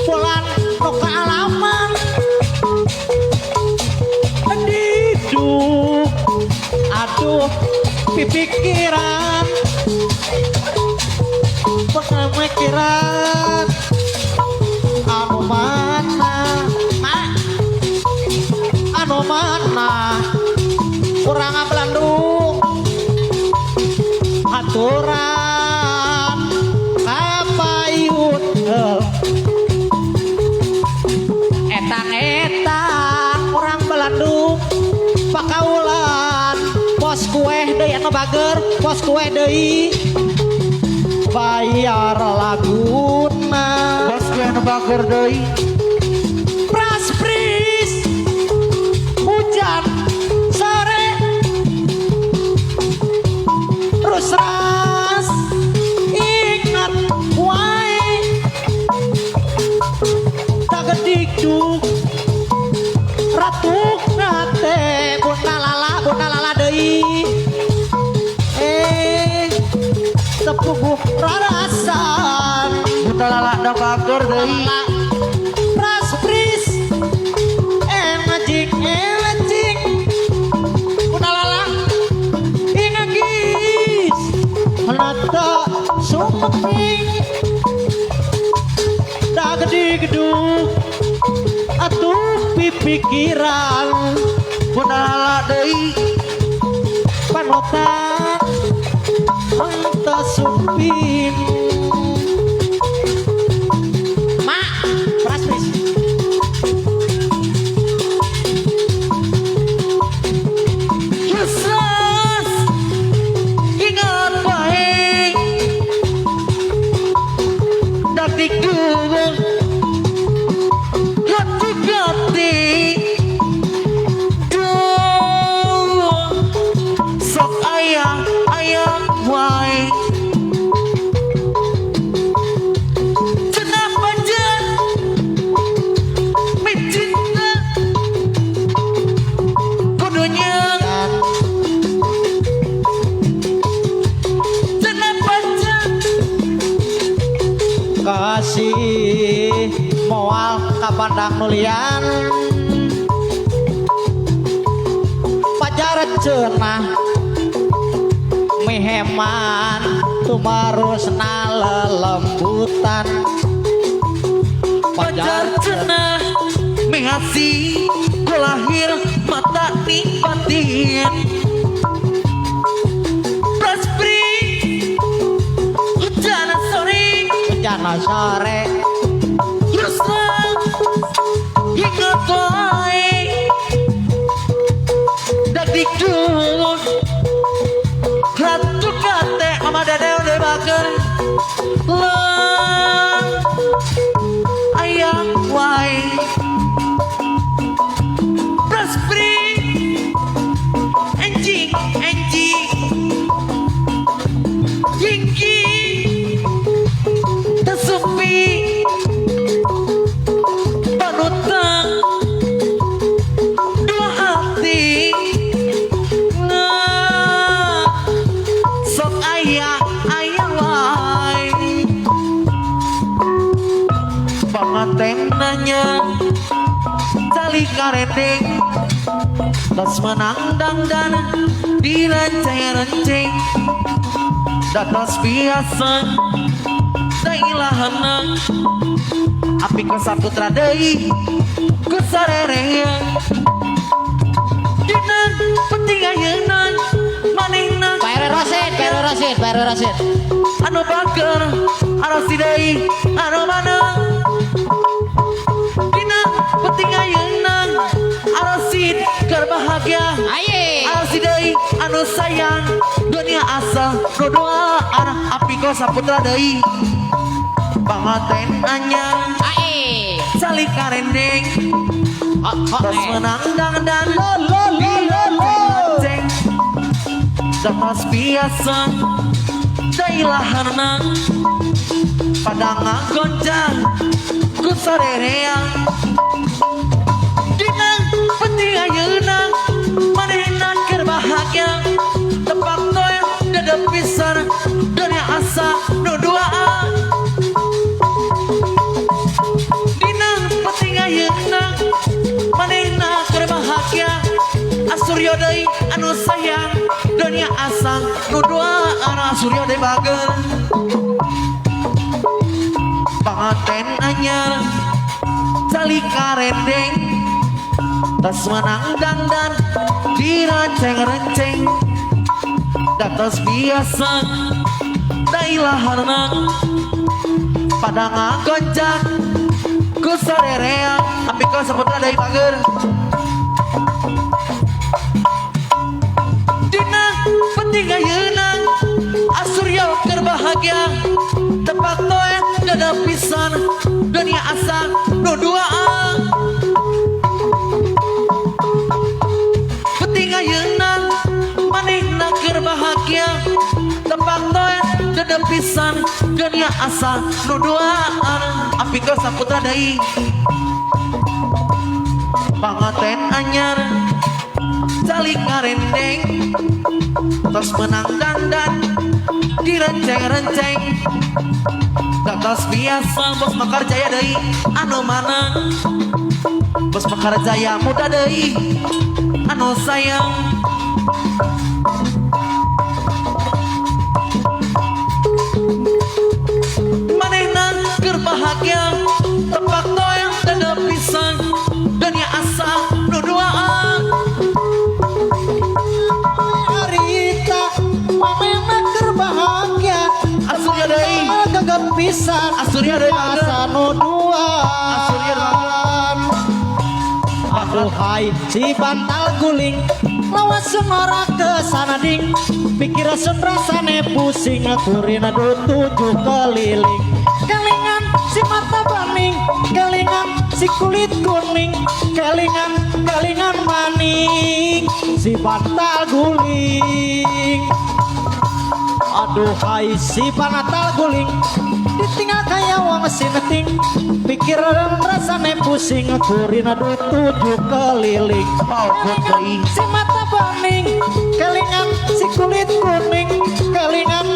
bulan nu kaalaman diduk aduh pipikiran pemikiran anu mana kurang Bandung aturan kapayut etang kurang Bandung pakaulan pos kue deui anu bager pos kue deui bayar laguna Bos gue anu bager deui pras pris hujan sore terus ras ingat wae dagedikduk ratuk nate bunda lala deui tepuguh rarasan Bunda lala da bager deui pras pris enajing bunda lala ingagis nata sumeping da gede-geduk atuh pipikiran Bunda lala deui panutan anta supin mak praspris Yesus ingat baik datik dulu hati-hati dulu sok ayah wae kenapa jen mencinta kudunya kenapa jen kasih moal kapandang nulian pajar cenah meheman tumarusna lelembutan pajar cenah mengasi ku lahir mata nikmatin praspri hujan sore Yusuf ingat wae dikduk ratu kate ama dadeu de bager lang ayam wae praspri anjing Yinggi tesupi panutan dua hati sok ayah wae pangateng nanya cali karendeng tas menang dangdan dirancang-rancang datos biasa dailahanang api ke saputra deui ku sarereang dinan penting ayeuna manehna Pak Rosid anu bager arasi deui anu mana dina penting ayeuna arasid keur bahagia Aye. arasid deui anu sayang dunia asal nu doa arah api ko saputra deui pangaten anyar Ae. salik karendeng tos menang dan Lo lo lo lo lo. ceng dapas biasa dailaharna pada ngagoncang ku sarereang dina penting ayeuna manehna keur bahagia tepak toy dadap pisan dunia asa nu duaan dina penting ayeuna manehna keur bahagia asuryo deui anu sayang dunia asa nu duaan asuryo deui bageul pangaten anyar salik karendeng tas menang dangdan diranceng-renceng datos biasa dailaharna pada ngagoncang ku sarereang api ko saputra deui pager dina penting ayeuna asurya keur bahagia tepak toe dada pisan dunia asa nu duaan penting ayeuna manehna keur bahagia tepak toe dada pisan dunia asa nu duaan api ko saputra deui pangaten anyar salik karendeng tos menang dandan direnceng-renceng datos biasa bos Mekar Jaya deui anu mana bos Mekar Jaya muda deui anu sayang manehna keur bahagia tepak toyang dada pisan dunia asa nu duaan Harita mamena keur bahagia asurnya deui gagap pisan asurnya deui asa nu duaan aduh hai si bantal guling lawas sengora ke sana ding pikir rasane pusing kurina tujuh keliling kelingan si mata bening kelingan si kulit kuning kelingan maning si bantal guling aduh hai si bantal guling ditinggal kaya wong sineting pikir rasane pusing kurina tujuh keliling kelingan si mata bening kelingan si kulit kuning kelingan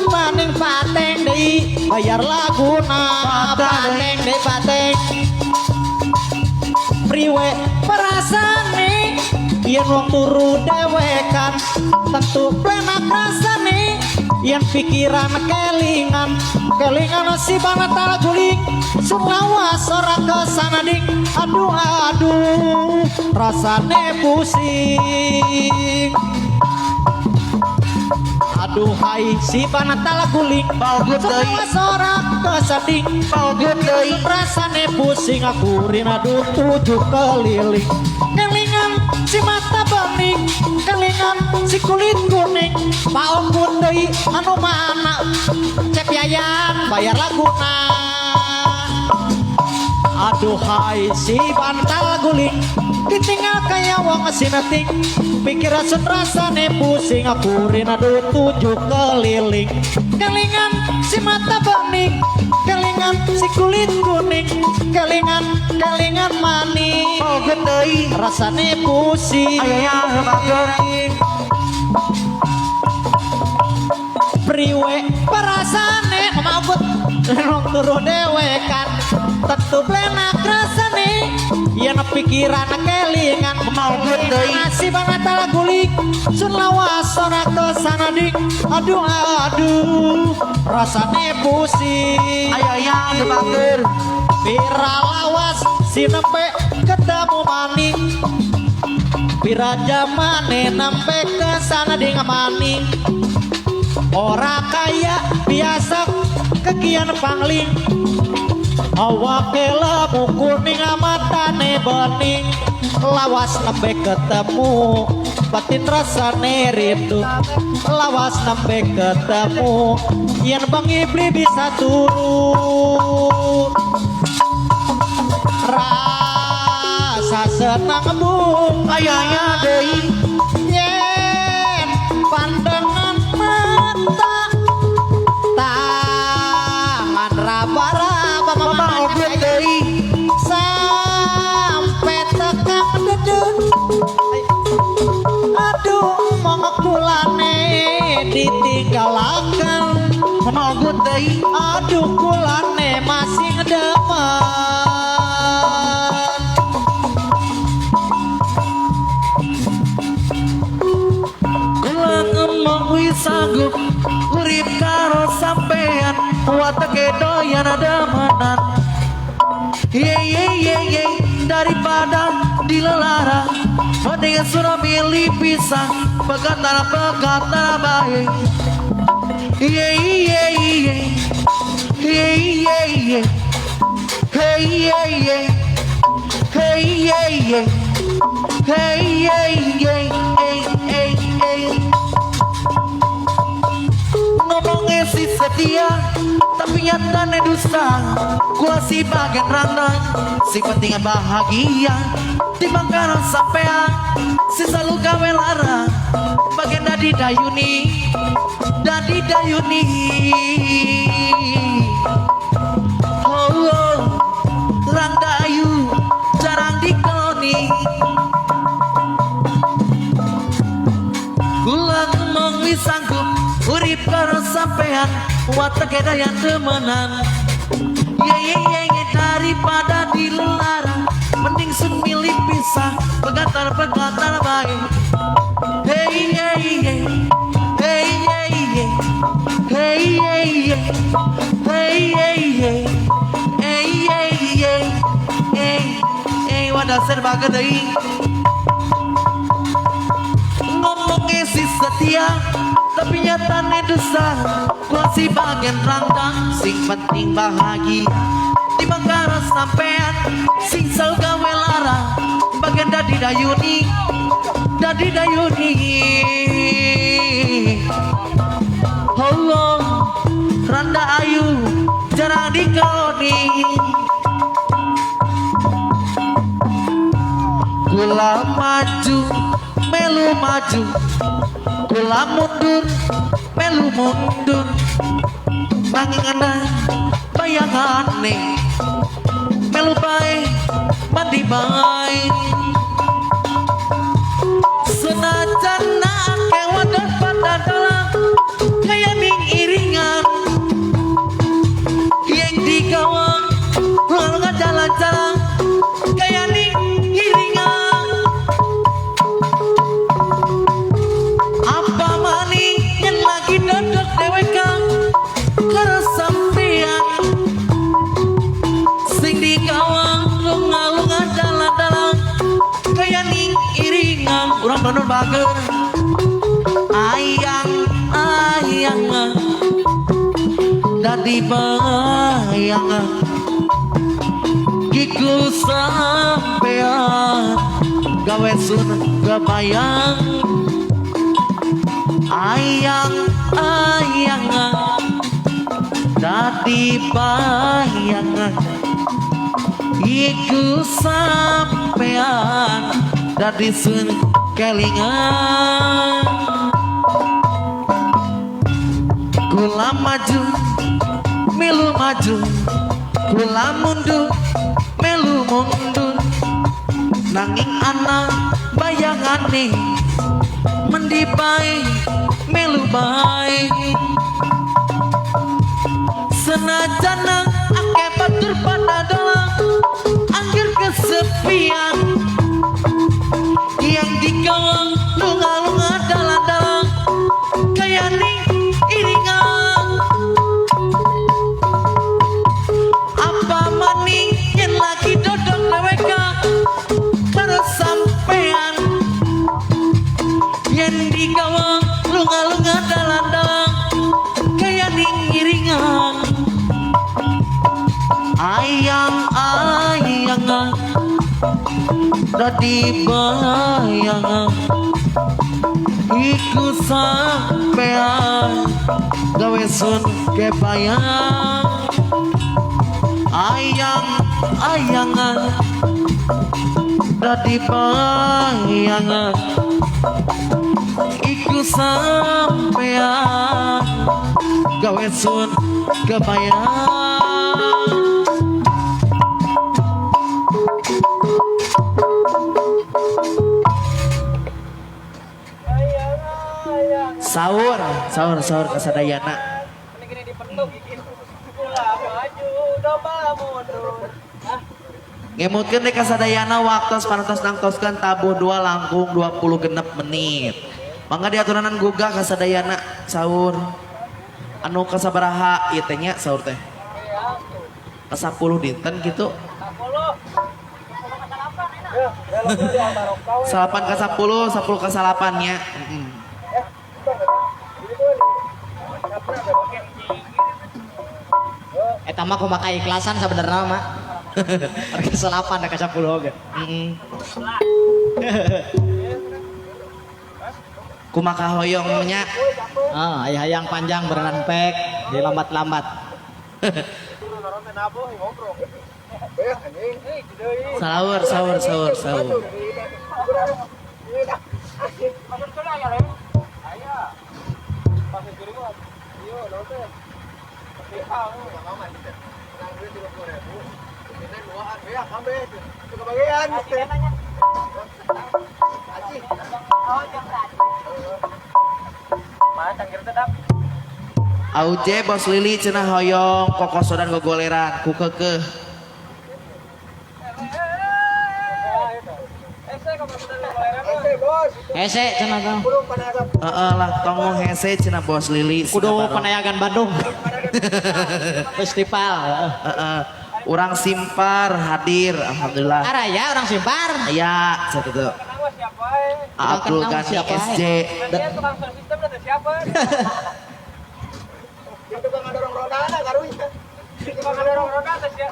maning pateng deui bayar laguna pateng deui pateng priwe perasane yen wong turu dewekan tentu plenak rasane yen pikiran kelingan si bantal guling sulawas ora kesana ding aduh rasane pusing aduh hai si bantal guling sulawas ora kesading deui rasane pusing aku rina tujuh keliling kelingan si mata bening kelingan si kulit kuning paokun deui anu mana cek yayan bayar laguna aduh hai si bantal guling ditinggal kaya wong sineting pikir rasane pusing aku rina tujuh keliling kelingan si mata bening kelingan si kulit kuning kelingan maning deui rasane pusing aya bageung priwe perasane maupun rong turu dewekan tentu plenak rasane yen pikiran kelingan mau deui si bantal guling sun lawas ora kesana ding aduh rasane pusing aya bageung pira lawas si nempe ketemu maning pira jamane nempe kesana ding maning ora kaya biasa kekian pangling awake lamu kuning matane bening lawas nembe ketemu batin rasane rindu lawas nembe ketemu yen Bang Iblis bisa turun rasa senang bung ayahnya deui yen pandangan mata tangan raba-raba mama ogut deui sampai tekan dedun aduh mengekulane ditinggalakan mama ogut deui aduh kulane masih ngedemen sanggup urip karo sampean watake doyan demenan ye daripada dilelara mendingan surah milih pisah pegatan baik ye ngomongnya si setia tapi nyatanya dusta gua si bagian randang si pentingnya bahagia di bangkaran sampean si selalu gawe lara bagian dadi dayuni oh rang dayu jarang dikeloni gulang mong sanggup urip karo sampean watak yang temenan ye daripada dilarang mending sun milih pisah pegatan baik wadah serba gedei ngomongnya si setia tapi nyatanya dosa gua si bagian rangkang sing penting bahagia di bangkara sampean sing selalu gawe lara bagian dadi dayuni Allah randa ayu jarang dikeloni gula maju melu maju gula mundur melu mundur bangingan bayangane melu bae mandi bae senajan nake wadah pada dalam kaya ning iringan yang digawang ngalungan jalan-jalan kaya ning iringan apa mani yang lagi dodok dewekang karo sampean sing digawang lunga-lunga dalan-dalan kaya ning iringan urang donor bager ayang dadi bayang giku sampean gawe sun kebayang ayang dadi bayang giku sampean dadi sun kelingan gula maju melu maju gula mundur melu mundur nanging anak bayangane mendi bae melu bae senajan akeh batur pada dalam akhir kesepian yang digawang lunga-lunga dalan-dalan kaya ning iringan apa maning yang lagi dodok leweka karo sampean yang digawang lunga-lunga dalan-dalan kaya ning iringan Dadi bayangan iku sampean gawe sun kebayang ayang-ayangan dadi bayangan iku sampean gawe sun kebayang. Sahur kasadayana. Ngemutkeun deh kasadayana waktos pantos nangtoskeun tabuh 2 langkung 20 genep menit. Mangga diaturanan gugah kasadayana sahur. Anu kasabaraha ieu teh nya sahur teh? Ka 10 dinten gitu. salapan ka 10 ka 8 nya. Eta mah kumaha keikhlasan sebenarnya mah. Harga salapan ka 10 oge. Kumaha hoyong nya. Aya hayang panjang berenang pek, dilambat-lambat. Sahur. Auje bos Lili cenah hoyong kokosodan gogoleran ku keukeuh. Hese cenah tong. Heeh lah tong mau hese cenah bos Lili. Kudu Panayagan Bandung. Festival. Heeh. Urang Simpar hadir alhamdulillah. Araya orang Simpar. Aya sakitu. Abdul Ghani SJ.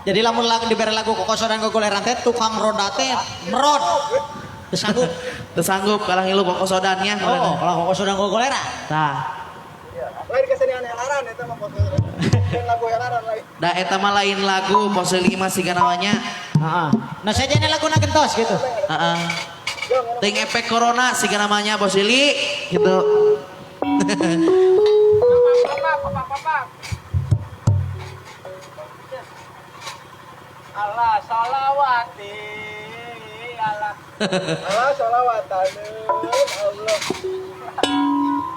Jadi lamun dibere lagu kokosodan gogoleran teh tukang roda teh merod. Teu sanggup kalah ngilu kokosodannya. Oh, kalau kokosodan gogoleran. Tah. Lain kesenian yang laran eta mah lagu yang laran lain. Da eta mah lain lagu pose 5 siga namanya. Heeh. Nah sajana laguna gentos gitu. Heeh. Ting efek corona siga namanya Bos Lili gitu. Allah sholawati Allah sholawatan Allah.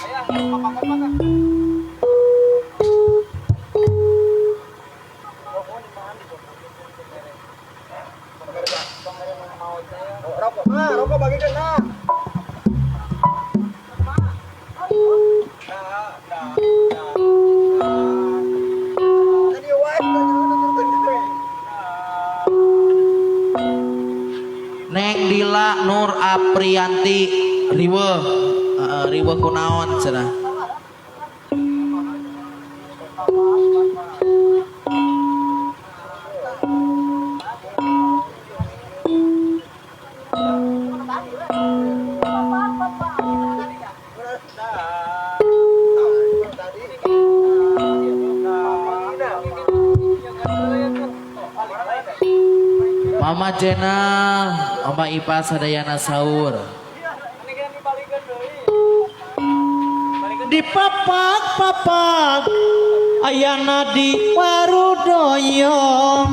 Ayah papa-papa. Rokok bagikan nah. Neng Dila Nur Aprianti riweuh kunaon cenah. Mama Jena, Mama Ipa sadayana sahur. Dipapak-papak ayana di warudoyong.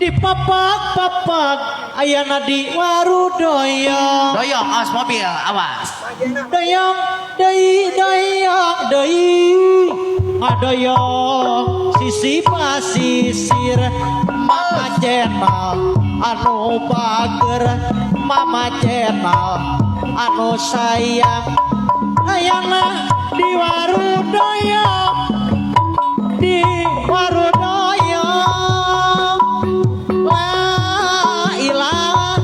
Dipapak-papak ayana di warudoyong. Doyong, awas mobil, awas. Doyong, doyong, ngadoyong sisi pasisir. Mama Jenal anu bager, Mama Jenal anu sayang. Ayana di warudoyong, di warudoyong. La ilaha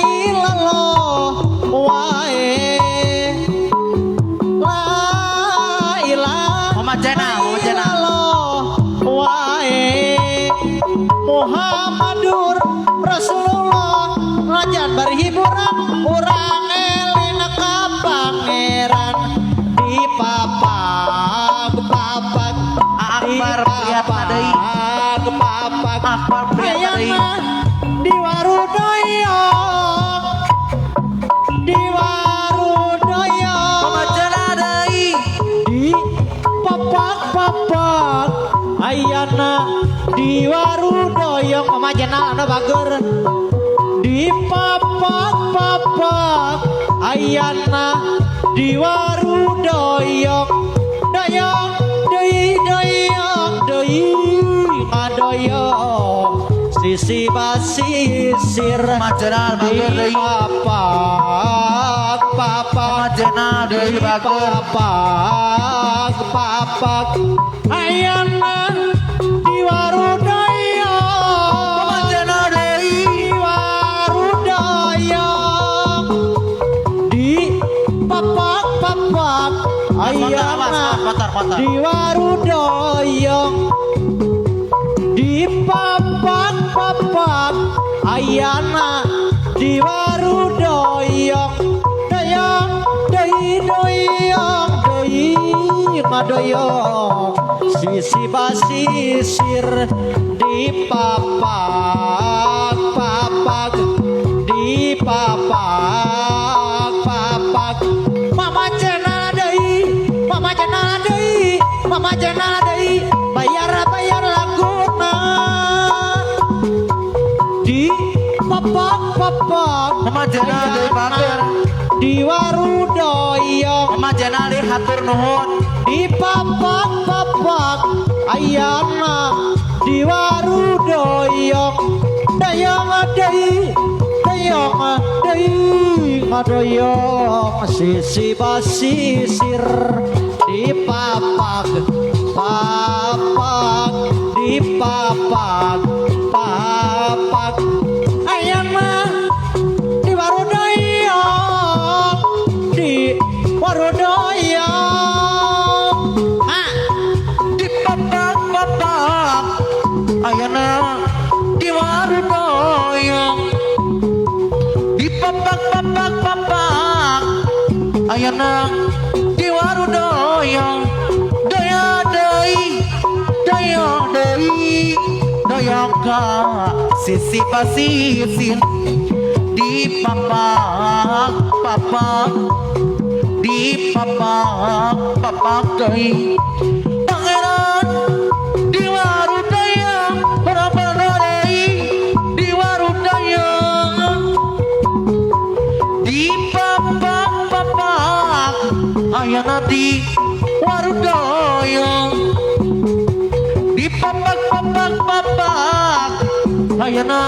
illallah wae. La ilaha Mama Jenal, illallah wae. Muhammadur Rasulullah hiburan urang eling ka pangeran di papak Akbar priapa deui. papak Akbar priapa deui. ayana di warudoyong di warudoyong Pamajana deui. di papak ayana di warudoyong pamajana anu bager di papak ayana di warudoyong doyong ngadoyong sisi basisir Pamajana di bager deui. papak Pamajana deui bager. papak ayana di warudoyong Pamajana deui. di warudoyong di papak ayana Motor. di warudoyong di papak ayana di warudoyong doyong ngadoyong sisi basisir di papak di papak mama cenah deui bayar laguna di papak Pamajana deui bager. di warudoyong Pamajana deui hatur nuhun. di papak ayana di warudoyong doyong ngadoyong sisi basisir di papak di papak ayana di warudoyong Di papak ayana di warudoyong. Di papak ayana di warudoyong. Doyong ka sisi basisir di papak di papak deui. Pangeran di warudoyong ora deui di warudoyong. Di papak ayana di warudoyong. Di papak ayana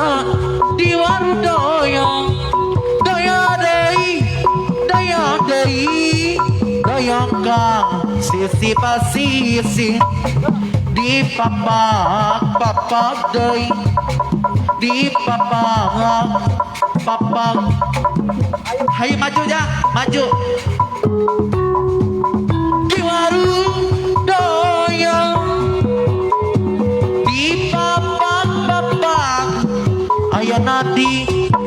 di warudoyong. Doyong kang sisi basisi di papak deui. Di papak hayu maju ya maju di warudoyong. Di papak ayana di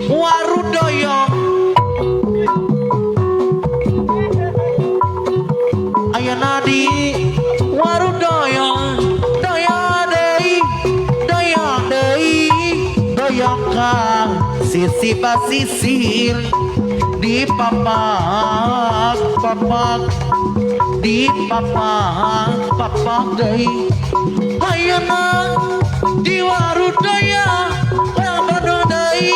warudoyong. Ayana di warudoyong. Doyong kang sisi basisir di papak di papak deui. Ayana di warudoyong orang Bandung deui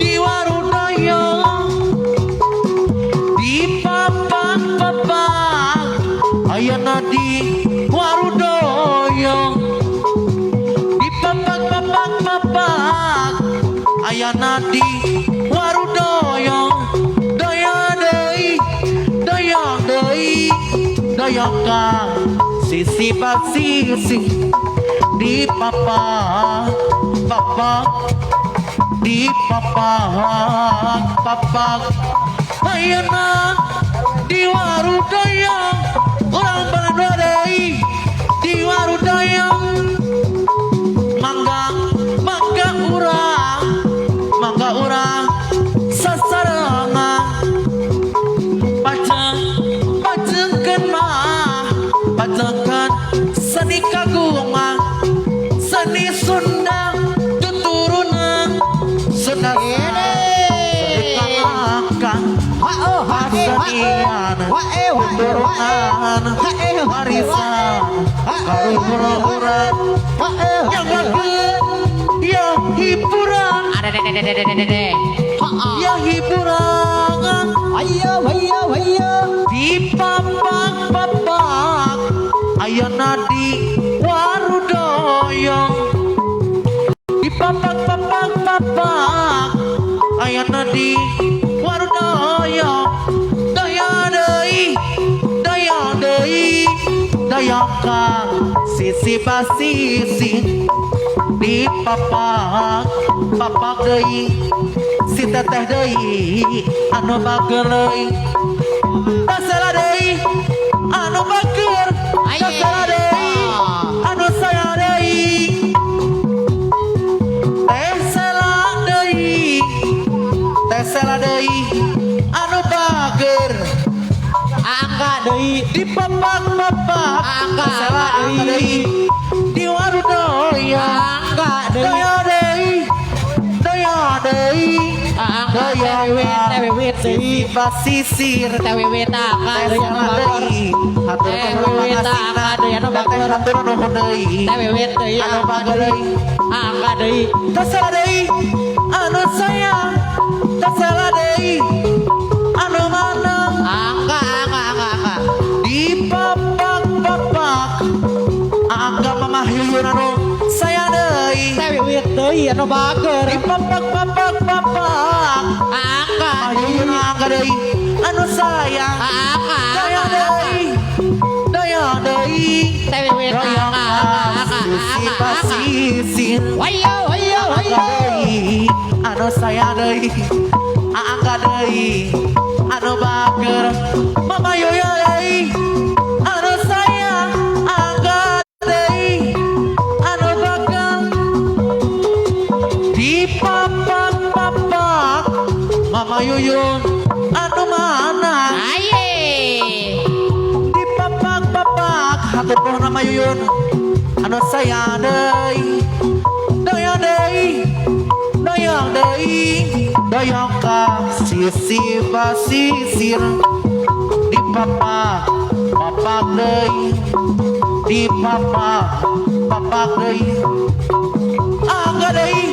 di warudoyong. Di papak ayana di warudoyong. Di papak ayana di warudoyong. Doyong kang sisi basisi di papak di papak ayana di warudoyong. Orang Bandung deui di warudoyong. Mangga urang sasarangan pajengkeun mah pajengkeun seni kagungan seni Sunda tuturunan Sunda seni kalakan hasenian tuturunan warisan kaluhuran yang bageun ya hiburan ya hiburan Ayo di papak ayana di warudoyong di papak ayana di warudoyong daya kang sisi basisi di papak deui si teteh deui anu bager deui tak salah deui anu bager tak salah deui anu saya deui teh salah deui anu bager angka deui di papak salah deui di warudoya angka deui daya tewewet deui basisir tewewet angka deui anu bager tewewet angka deui anu bager tewewet deui anu bager angka deui tersalah deui anu sayang tersalah deui anu manang angka di papak angga mamahiyun anu saya deui tewewet deui anu bager di papak angka ayun angga deui anu sayang daya deui tewewet angka sisi basisir ayo deui anu sayang deui angga deui anu bager mama yoyo deui anu sayang angga deui anu bager di papak mama yuyun anu mana aye di papak hatur nuhun mama yuyun anu sayang deui daya ka sisi basisir di papak deui di papak deui angga deui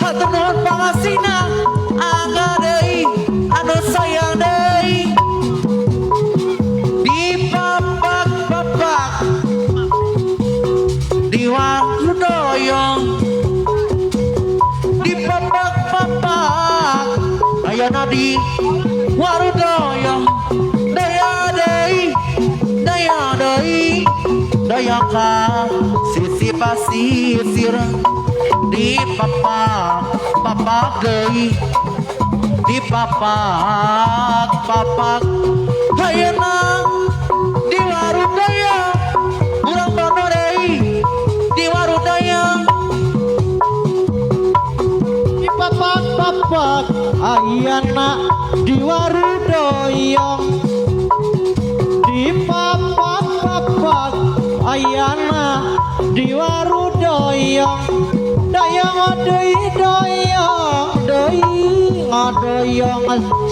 hatur nuhun pangasihna angga deui anu sayang deui di papak di warudoyong di papak ayana di warudoyong daya daya ka sisi basisir di papak deui di papak ayana di warudaya urang bono deui di warudaya di papak ayana di warudoyong di papak ayana di warudoyong dayang ngadoyong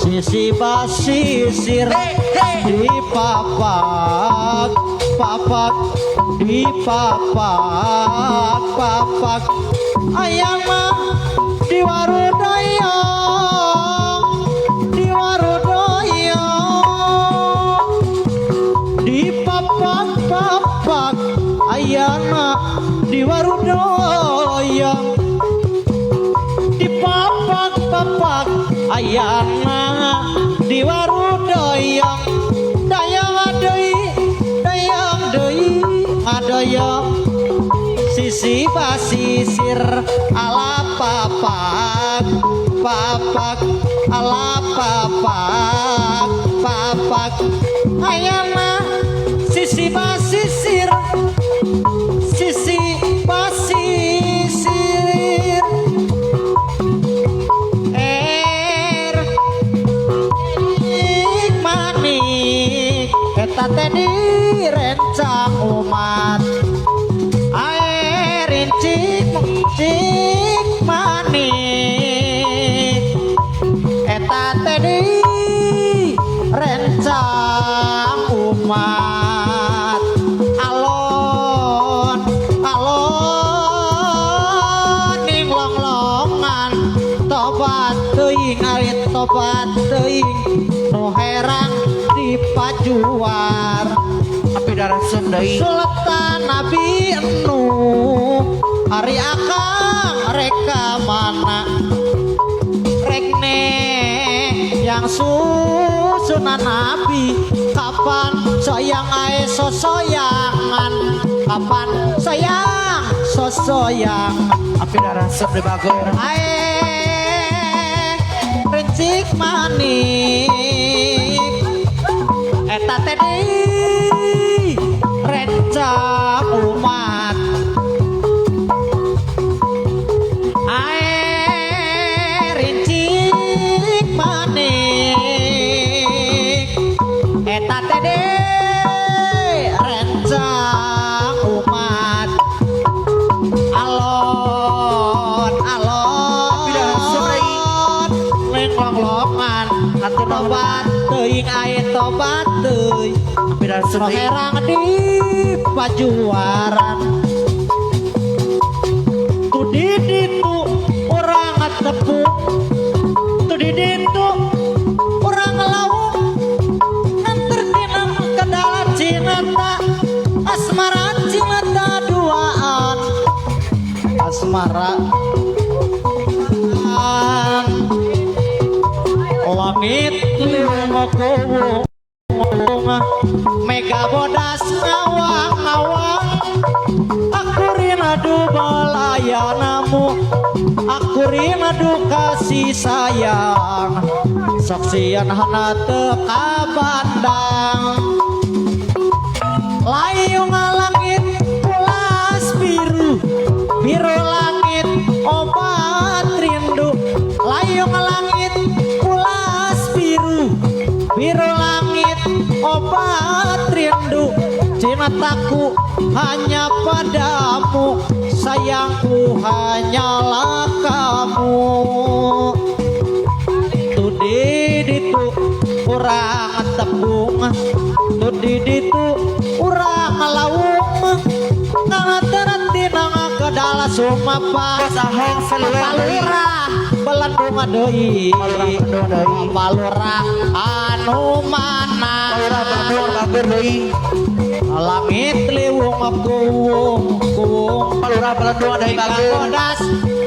sisi basisir di papak di papak ayana di warudoyong di papak ayana di warudoyong di papak ayana di warudoyong dayang deui ngadoyong sisi basisir ala papak ala papak ayana sisi basisir eta teh direncang umat air rincik manis eta teh direncang umat alon alon ning longlongan tobat teuing arit tobat teuing nu herang di pajuar Api darah sendai Sultan Nabi Nuh hari akang reka mana rekne yang susunan Nabi kapan sayang ae sosoyangan kapan sayang sosoyang Api darah sendai bager ae rincik manik eta teh rencang umat ae rincik manik eta teh rencang umat alon alon lenglongan atuh tobat teuing ae tobat teuing Api darah sendai herang di pajuaran tu di ditu orang tepuk tu di ditu orang lawung nanti dinam ke dalam cinta asmara cinta duaan asmara langit liwang mega bodas ngawang-ngawang aku rinadu belayanamu aku rinadu kasih sayang saksian hana teka bandang layung langit pulas biru biru langit obat rindu layung langit pulas biru biru langit obat rindu cintaku hanya padamu sayangku hanyalah kamu tu di ditu urang tembung tu di ditu urang lawung kana teretina ke dalam sumapa Saheng palurah belendung deui palurah anu mana bager deui langit liwung kuwung palurah belendung deui bager bodas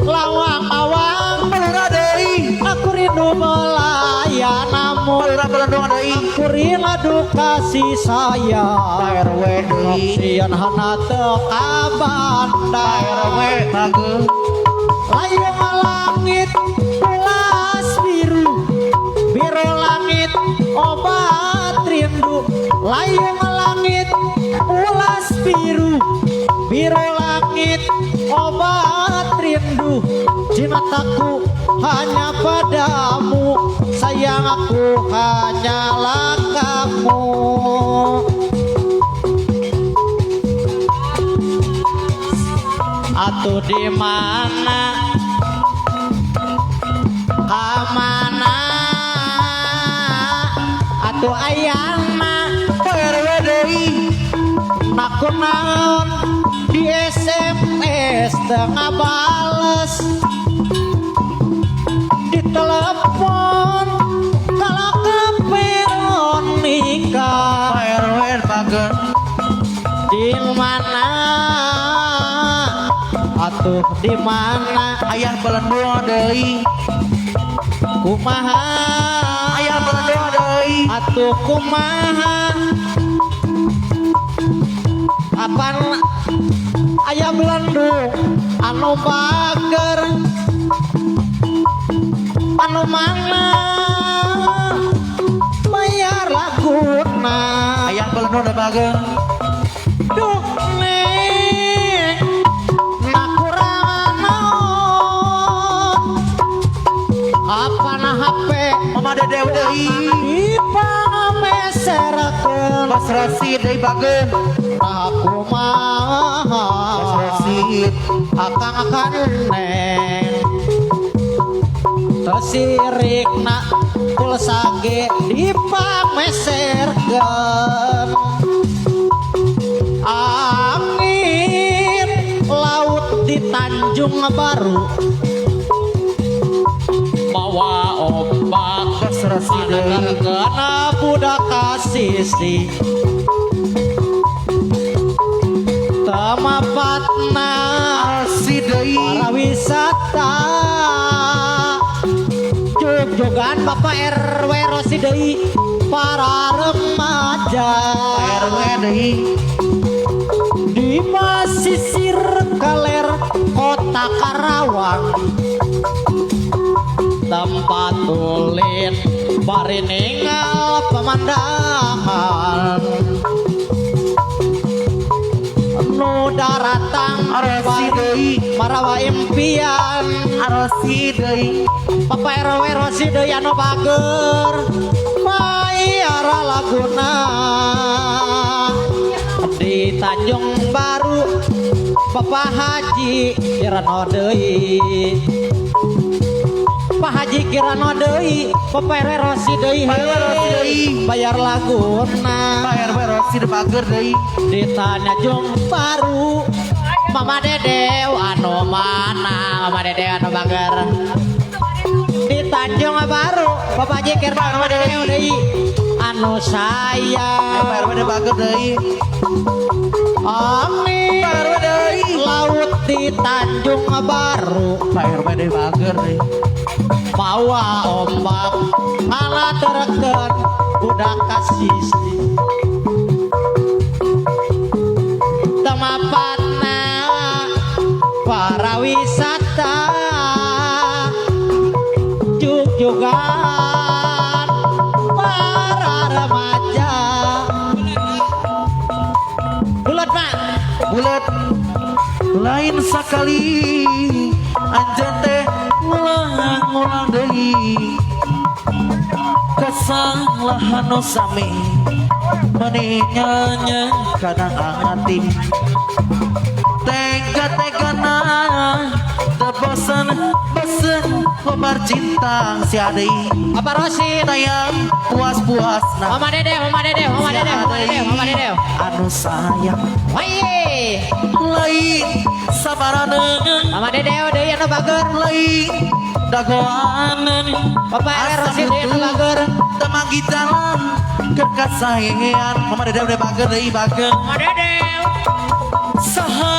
lawang awang palurah deui aku rindu melayanamu palurah belendung deui aku rindu kasih sayang RW deui sian hana teka bandang RW bager layung langit pulas biru biru langit obat rindu layung langit pulas biru biru langit obat rindu cintaku hanya padamu sayang aku hanyalah kamu atuh di mana kamana atuh ayana RW deui naku naon di SMS tengah bales di telepon kalau keperon nikah RW bager di mana atuh di mana ayah belendung deui kumaha ayah belendung deui atuh kumaha kapan aya belendung anu bager anu mana bayar laguna ayah belendung da bager duh neng nakurang naon apa na HP mama dede deui di pangames meserakeun Bos Rosid deui bageun aku mah Bos Rosid akang neng tesirikna pulsa ge dipameserkeun angin laut di Tanjung Baru bawa ombak Bos Rosid deui kena budak kasisi temapatna Rosid deui para wisata jog-jogan Bapak RW Rosi deui para remaja RW deui di pasisir kaler kota Karawang tempat ulin bari ningal pemandangan nu daratang Rosid deui marawa impian Rosid deui Papa RW Rosi deui anu bager mayara laguna di Tanjung Baru Bapak Haji Kirano deui Pak Haji Kirano deui Papa RW Rosi deui bayar laguna Pak RW Rosid bager deui di Tanjung Baru Mama Dedeu anu mana Mama Dedeu anu bager di Tanjung Baru Bapak Haji Kirano deui anu sayang Pak RW bager deui Amin Pak RW deui laut di Tanjung Baru Pak RW deui bager deui bawa ombak ala tereken budak kasisi temapatna para wisata jog-jogan para remaja bulat Pak bulat lain sakali anjeun teh ngulang deui kesalahan nu sami mani nyanyi kadang angati tega-tegana teu bosen kobar cinta si adei apa Rosi tayang puas-puasna Mama Dedeu Mama Dedeu Mama Dedeu Mama Dedeu Mama Dedeu anu sayang Wai lain sabarana Mama Dedeu deui anu bager lain dagoanan Bapak RW Rosi deui anu bager temagi jalan kekasayangan Mama Dedeu udah bager deui bager Mama Dedeu saha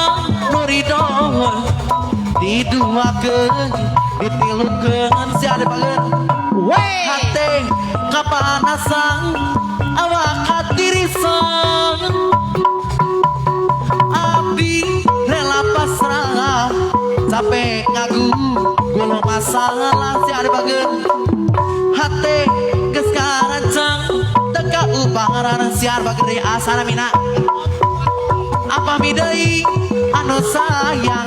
nu ridho diduakeun ditilukeun si ade bager Weh hate kapanasan awak katirisan abdi rela pasrah capek ngagu golo masalah si ade bager hate geus karancang teka upangaran si ade bager deui asana mina apa midai anu sayang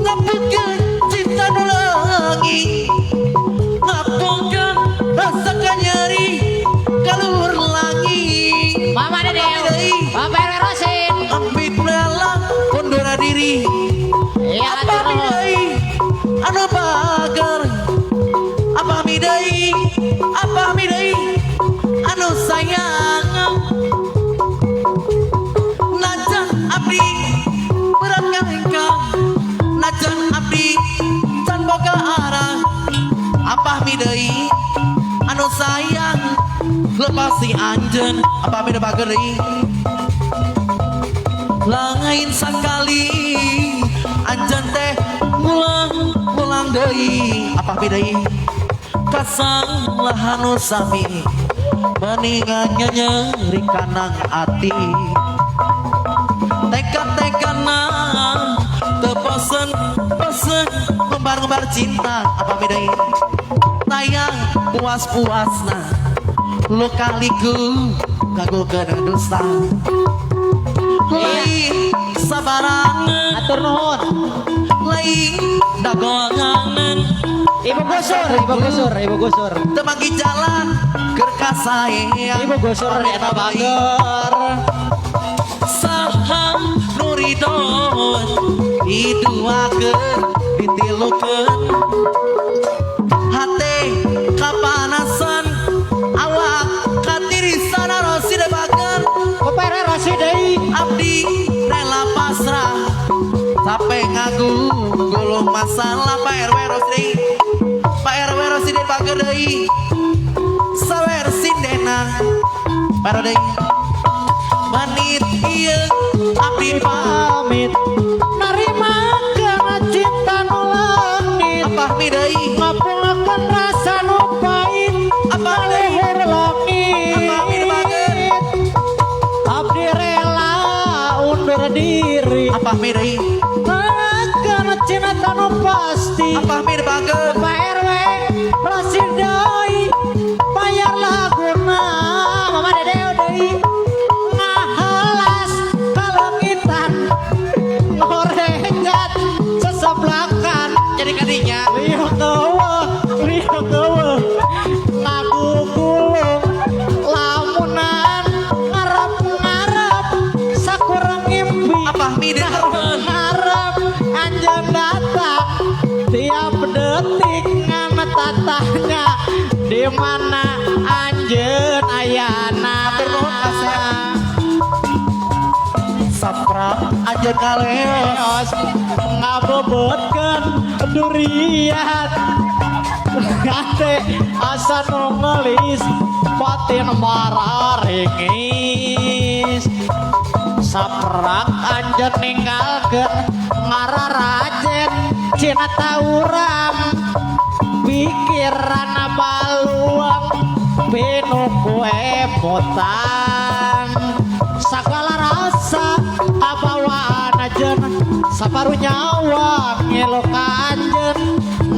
ngapukeun cinta nu leungi ngapukeun rasa kanyeri kaluhur langit Mama Dedeu Bapak RW Rosi ambit rela undur diri iya apa midai anu bager apa midai anu sayang najan abdi berat ngangkang najan abdi can boga arah apa midai anu sayang lepas si anjeun apa midai bager deui lain sakali anjeun teh ngulang deui apa midai kasalahan nu sami meningannya nyeri kanang ati teka-tekana tepesen ngembar cinta apa bedai tayang puas-puasna lu kaliku kagok kena dusta lain sabaran atur nuhun lain dagonganan Ibu gusur. Temanggi jalan kerkasaya Ibu gusur eta bager. Saham nuridon diduakeun ditilukeun hate kapanasan awak katirisan rosi debakeun Kopere rasi deui. abdi rela pasrah sampai ngagulung masalah Pak RW Rosdi Pak RW Rosdi debakeun deui sawer sindenan Pak RW menit ieu abdi Pamit narima kana cinta nu langit. apa mi deui Ngapungakeun rasa nu pait. Apa Leher langit. Apa mi debakeun Abdi rela undur diri. apa mi deui Kana cinta nu pasti. apa mi debakeun Pak RW rasi deui. Bayar laguna. Mama dede deui. Ngahalas kalengitan. Ngoregat seseblakan. jadi kadinya Lihat kewe ngagugulung lamunan ngarep sakurang mimpi apa mi debakeun ngarep anjeun datang tiap detik ngana tatahnya di mana anjeun ayana saprak aja kaleos ngabobotkeun durian gade asa nu ngelis batin mararingis saprak anjeun ninggalkeun ngararajen cina taurang pikiran baluang pinu kue mutang segala rasa kabawaan ajen saparu nyawa ngilu ka anjeun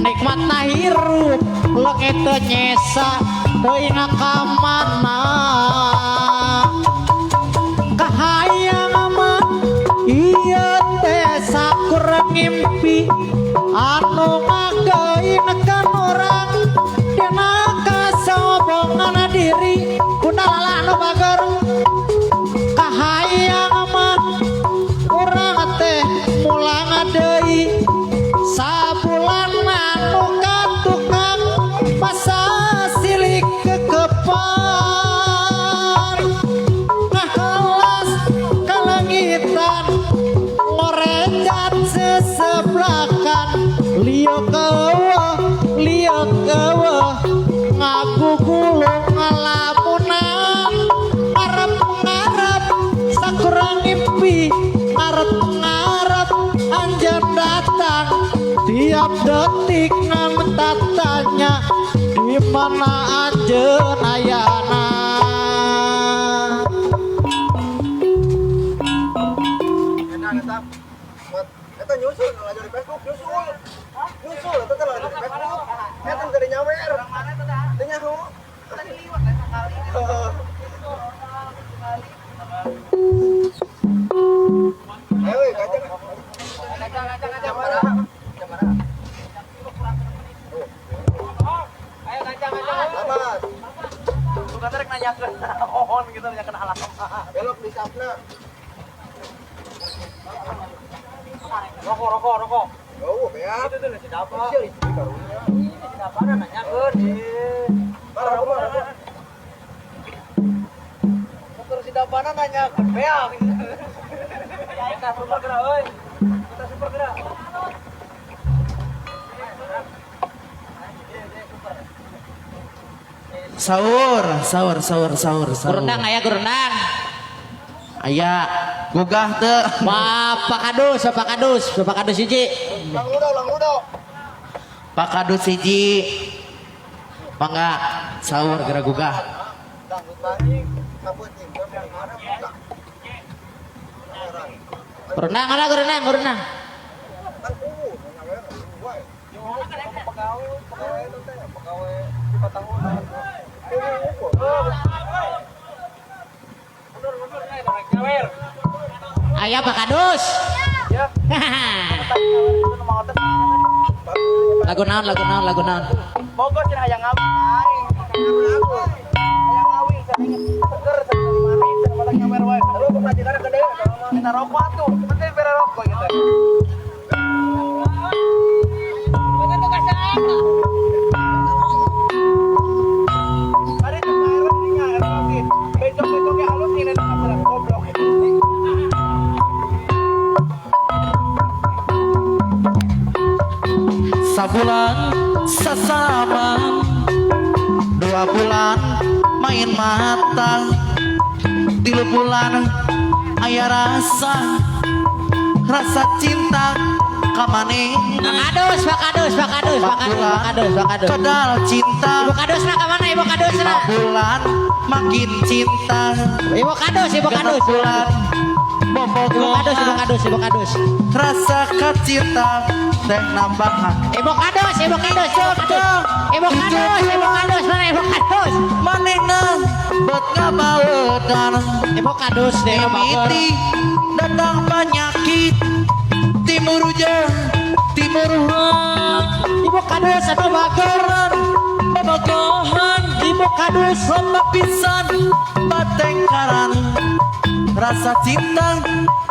nikmat na hirup leungit teu nyesa teuing ka mana kahayang mah ieu teh sakurang ngimpi anu ngagainakeun urang dina kasobongan diri kundalala anu bager kahayang mah urang teh mulang deui sabulan anu katukang masa silik kekepan ngahalas kalengitan ngorejan seseblakan lieu kewe ngagugulung ngalamunan ngarep sakurang mimpi ngarep anjeun datang tiap detik ngantatanya di mana anjeun ayana Eta nyusul lagi di Facebook nyusul eta teh lagi di Facebook eta teh di nyawer teh nyaho ayo kacang ayo kacang lamat bukan rek nanyakeun ohon gitu nanyakeun alamat belok di sapna rokok. Oh, ya. Itu tuh si Dapa. Ini si Dapa nanyakeun di. Rokok. Motor si Dapa nanyakeun beak. Ya kita super gerak euy. Kita super gerak. sahur Gurundang aya gurundang aya gugah teu Bapak kadus hiji Lang udah. Pak Kadus hiji mangga sahur geura gugah Dangdut maning, kaputing, mana buka. gurundang ada gurundang Kan nyawer wae. Pegawai itu teh, pegawai 5 tahun. Nyawer. aya Pak Kadus Ya. Itu nama otak. Lagu naon, lagu naon, lagu naon. Moga cenah hayang ngawin aing. Hayang ngawin cenah seger cenah manis cenah matak nyawer wae. Lu pelajaran gede minta rokok atuh. Penting bere rokok gitu. Hari itu Aaron nih Aaron besok-besoknya halus ini nak goblok. Sabulan sasalaman, 2 bulan main mata, 3 bulan aya rasa cinta kamane Bakadus, bakadus, bakadus, bakadus, bakadus, bakadus. kedal cinta. Ibu kadus nak kemana? Ibu kadus 5 nak. bulan makin cinta, Ibu kadus, ibu 6 kadus. bulan Ibu kadus, ibu bobogohan kadus, ibu kadus. rasa cinta teh nambahan. Ibu kadus, ibu kadus, ibu kadus. Ibu kadus, ibu kadus, mana ibu kadus? Manehna bet ngabaeudan Ibu kadus deh, mimiti datang penyakit timur ujung timur Ibu kadus, aduh bager. bobogohan Ibu kadus. lama pisan batengkaran rasa cinta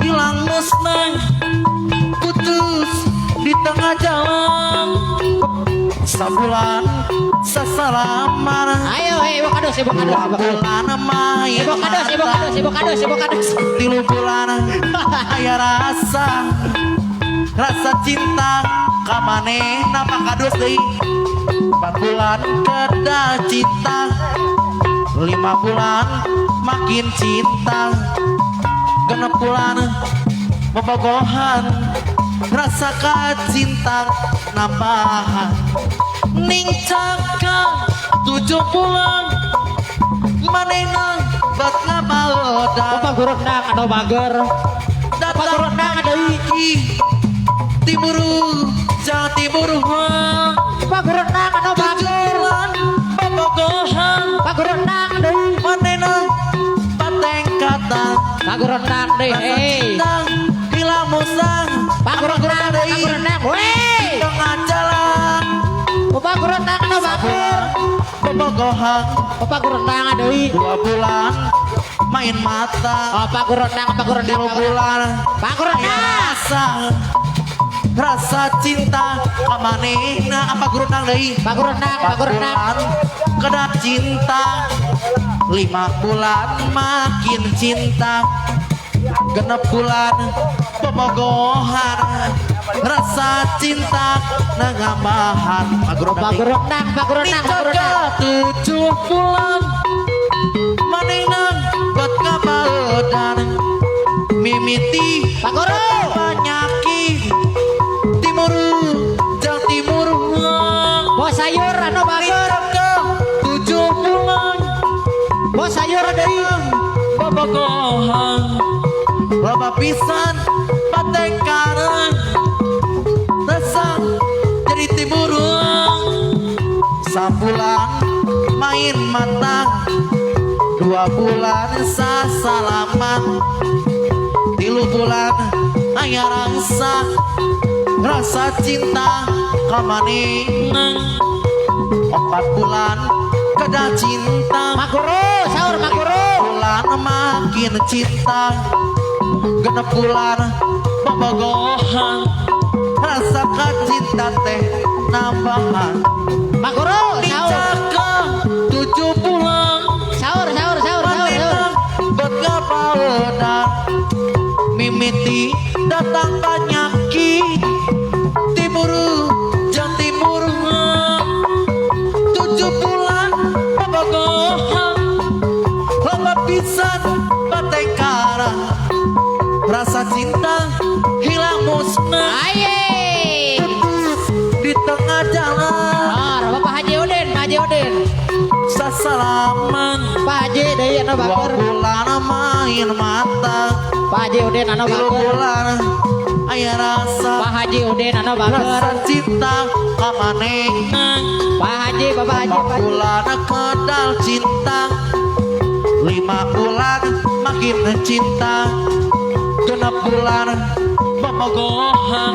hilang musnah putus di tengah jalan sabulan sasalaman. Ayo, ibu kadus, ibu kadus, 2 ibu kadus. bulan main Ibu kadus, ibu kadus, ibu kadus, ibu kadus. 3 bulan aya rasa cinta kamane nama kadus deui. 4 bulan kedal cinta, 5 bulan makin cinta, 6 bulan bobogohan rasa cinta nambahan. Ning caka 7 bulan manehna bet ngabaeudan Bapak guru nang anu bager. Bapak guru nang deui. timur jawa timur Bapak guru nang anu bager. bobogohan Bapak guru nang deui. manehna patengkatan Bapak guru nang deui. Hei. cinta hilang musang Pak guru nang, Pak guru nang. Weh. tengah jalan Bapak guru nang anu bager. bobogohan Bapak guru nang deui. 2 bulan main mata, Oh, Pak guru nang, Pak guru 3 nang. bulan Pak guru nang. rasa cinta kamanehna apa guru nang deui. Pak guru nang, Pak guru nang. Kedap cinta 5 bulan makin cinta, 6 bulan bobogohan rasa cinta nangambahan. Pak guru Pak guru nang, Pak guru nang, Pak guru nang. 7 bulan manehna bet ngabaeudan mimiti Pak guru. penyakit timur jang timur Bos sayur anu bager. 7 bulan Bos sayur deui. bobogohan loba pisan patengkaran rasa jadi timur. Sabulan main mata, 2 bulan sasalaman, 3 bulan aya rasa cinta kamanehna, 4 bulan kedah cinta, Pak guru, sahur Pak guru. bulan makin cinta, 6 bulan bobogohan rasa cinta teh nambahan. Pak guru, sahur. Caka 7 bulan Sahur, sahur, sahur, sahur, sahur. manehna bet ngabaeudan mimiti datang penyakit timur jang timur. 7 bulan bobogohan lama pisan patengkaran rasa cinta hilang musnah Aye. di tengah jalan Oh, Bapak Haji Udin, Pak Haji Udin. sasalaman. Pak Haji deui anu 2 bager. bulan main mata, Pak Haji Udin anu 3 bager. bulan aya Pak rasa Haji Udin anu bager. cinta kamanehna. Pak Haji, Bapak Haji, 4 Pak Haji. bulan kedal cinta, 5 bulan makin cinta, 6 bulan bobogohan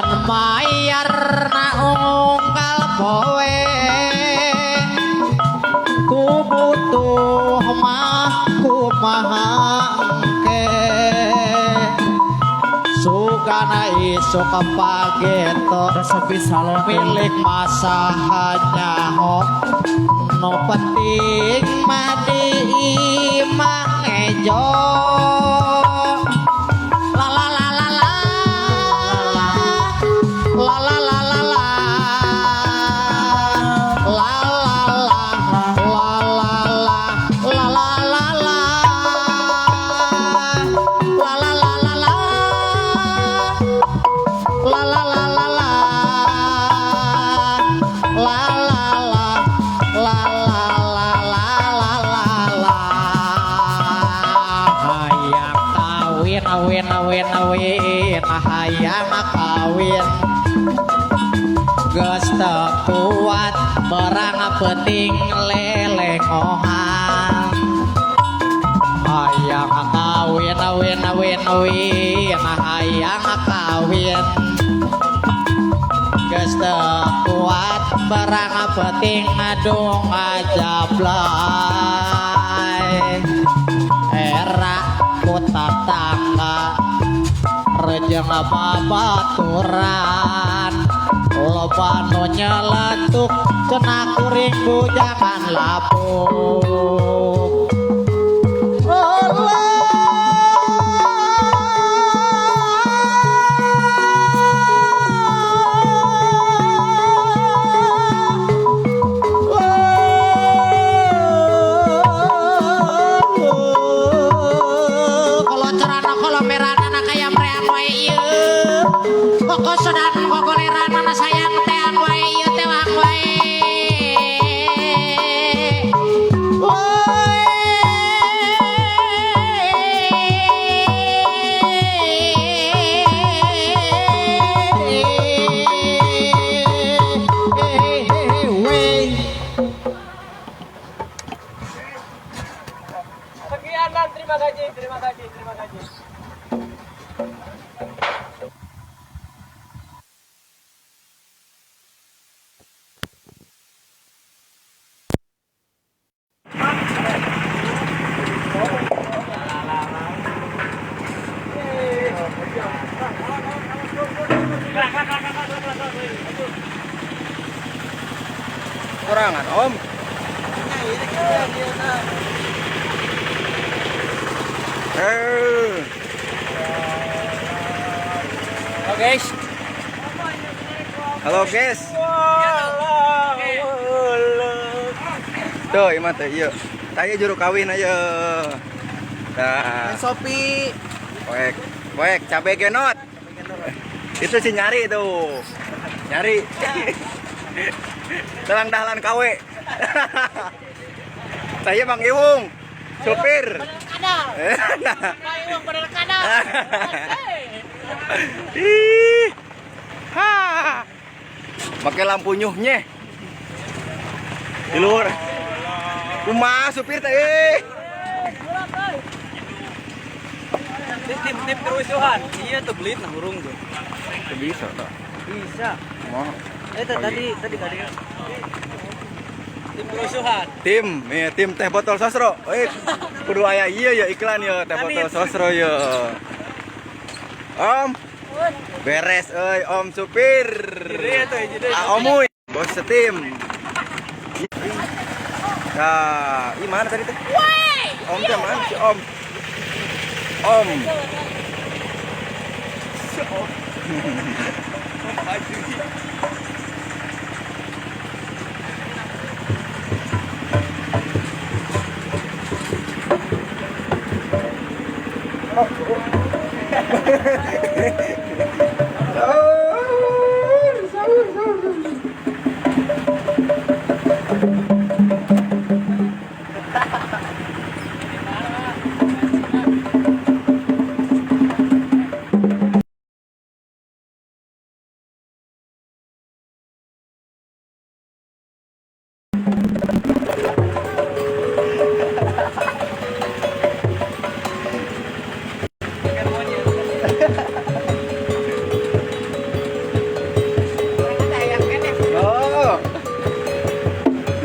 Can mayar na ungkal poe ku butuh mah kumahangke sugana isu kapageto Sepi salon milik masa hanya ho no penting madi imang ejo la la la la la la la la la la la la la la la la hayang kawin geus teu kuat berang penting lelengohan hayang kawin hayang kawin geus teu kuat berang penting adung ajablay era ku tatangga rejeng babaturan loba nu nyeletuk cenah kuring bujangan lapuk kok sedang gogoleran mana sayang teang wae ieu teh wang wae Sekian dan terima kasih. Kurangan om. Halo guys. Halo guys. Tuh, iman tuh, yuk. Tanya juru kawin aja. Nah, Sopi. poek, cabai genot. Itu si nyari tuh. Nyari. Dalang dahalan kawe. Saya Bang Iwung, supir. Iwung bener kadal. Ih. Ha. Pakai lampu nyuhnya. Di luar. Kumaha supir teh. Tim kerusuhan. Iya tuh belit nah burung tuh. Bisa tak? Bisa. Mau. Tadi tim kerusuhan. Tim teh botol sosro. Kudu aya iya ya iklan ya teh botol sosro ya. Om. Beres Om supir. Omuy. Bos setim. Nah, ini mana tadi tuh? Om teh mana si Om? Om.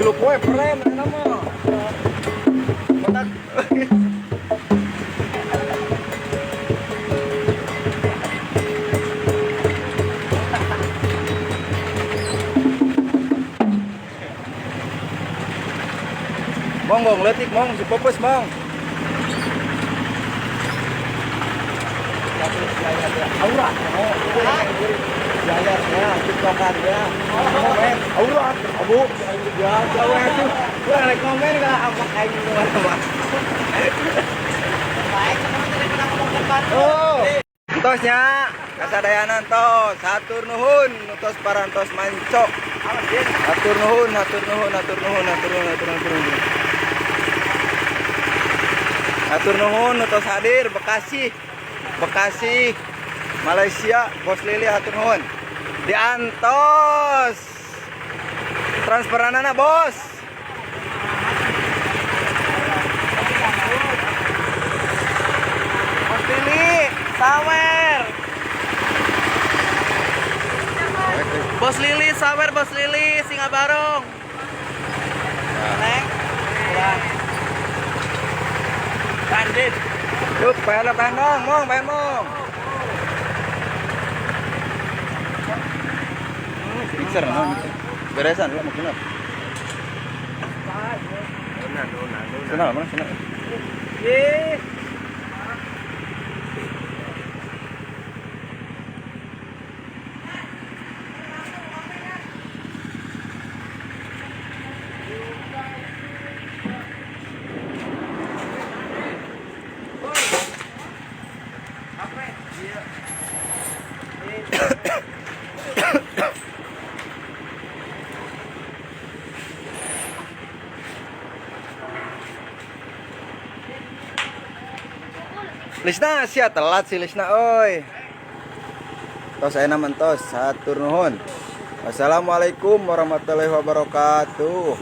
dulu kue prem nama. Kotak. Mong letik mong si popes mong. Aurat. Ya, tiktokan ya. Komen, aurat, abu. Ya, cewek itu. Gua like komen enggak apa kayak gitu apa. Baik, teman daripada ngomong depan. Oh. Entosnya, kasadayanan tos, hatur nuhun, utos parantos mancok. Hatur nuhun, hatur nuhun, hatur nuhun, hatur nuhun, hatur nuhun, hatur nuhun. Hatur nuhun, utos hadir, Bekasi, Malaysia, Bos Lili, hatur nuhun. Diantos. Transferanana, Bos. Bos Lili, sawer. Bos Lili, Singa Barong. Neng. Bandit. Yuk, pengen mong. Mixer, no? Beresan, lah mungkin. Senang, mana senang? Lisna sia telat si Lisna oi. Tos ayeuna mentos hatur nuhun. Wassalamualaikum warahmatullahi wabarakatuh.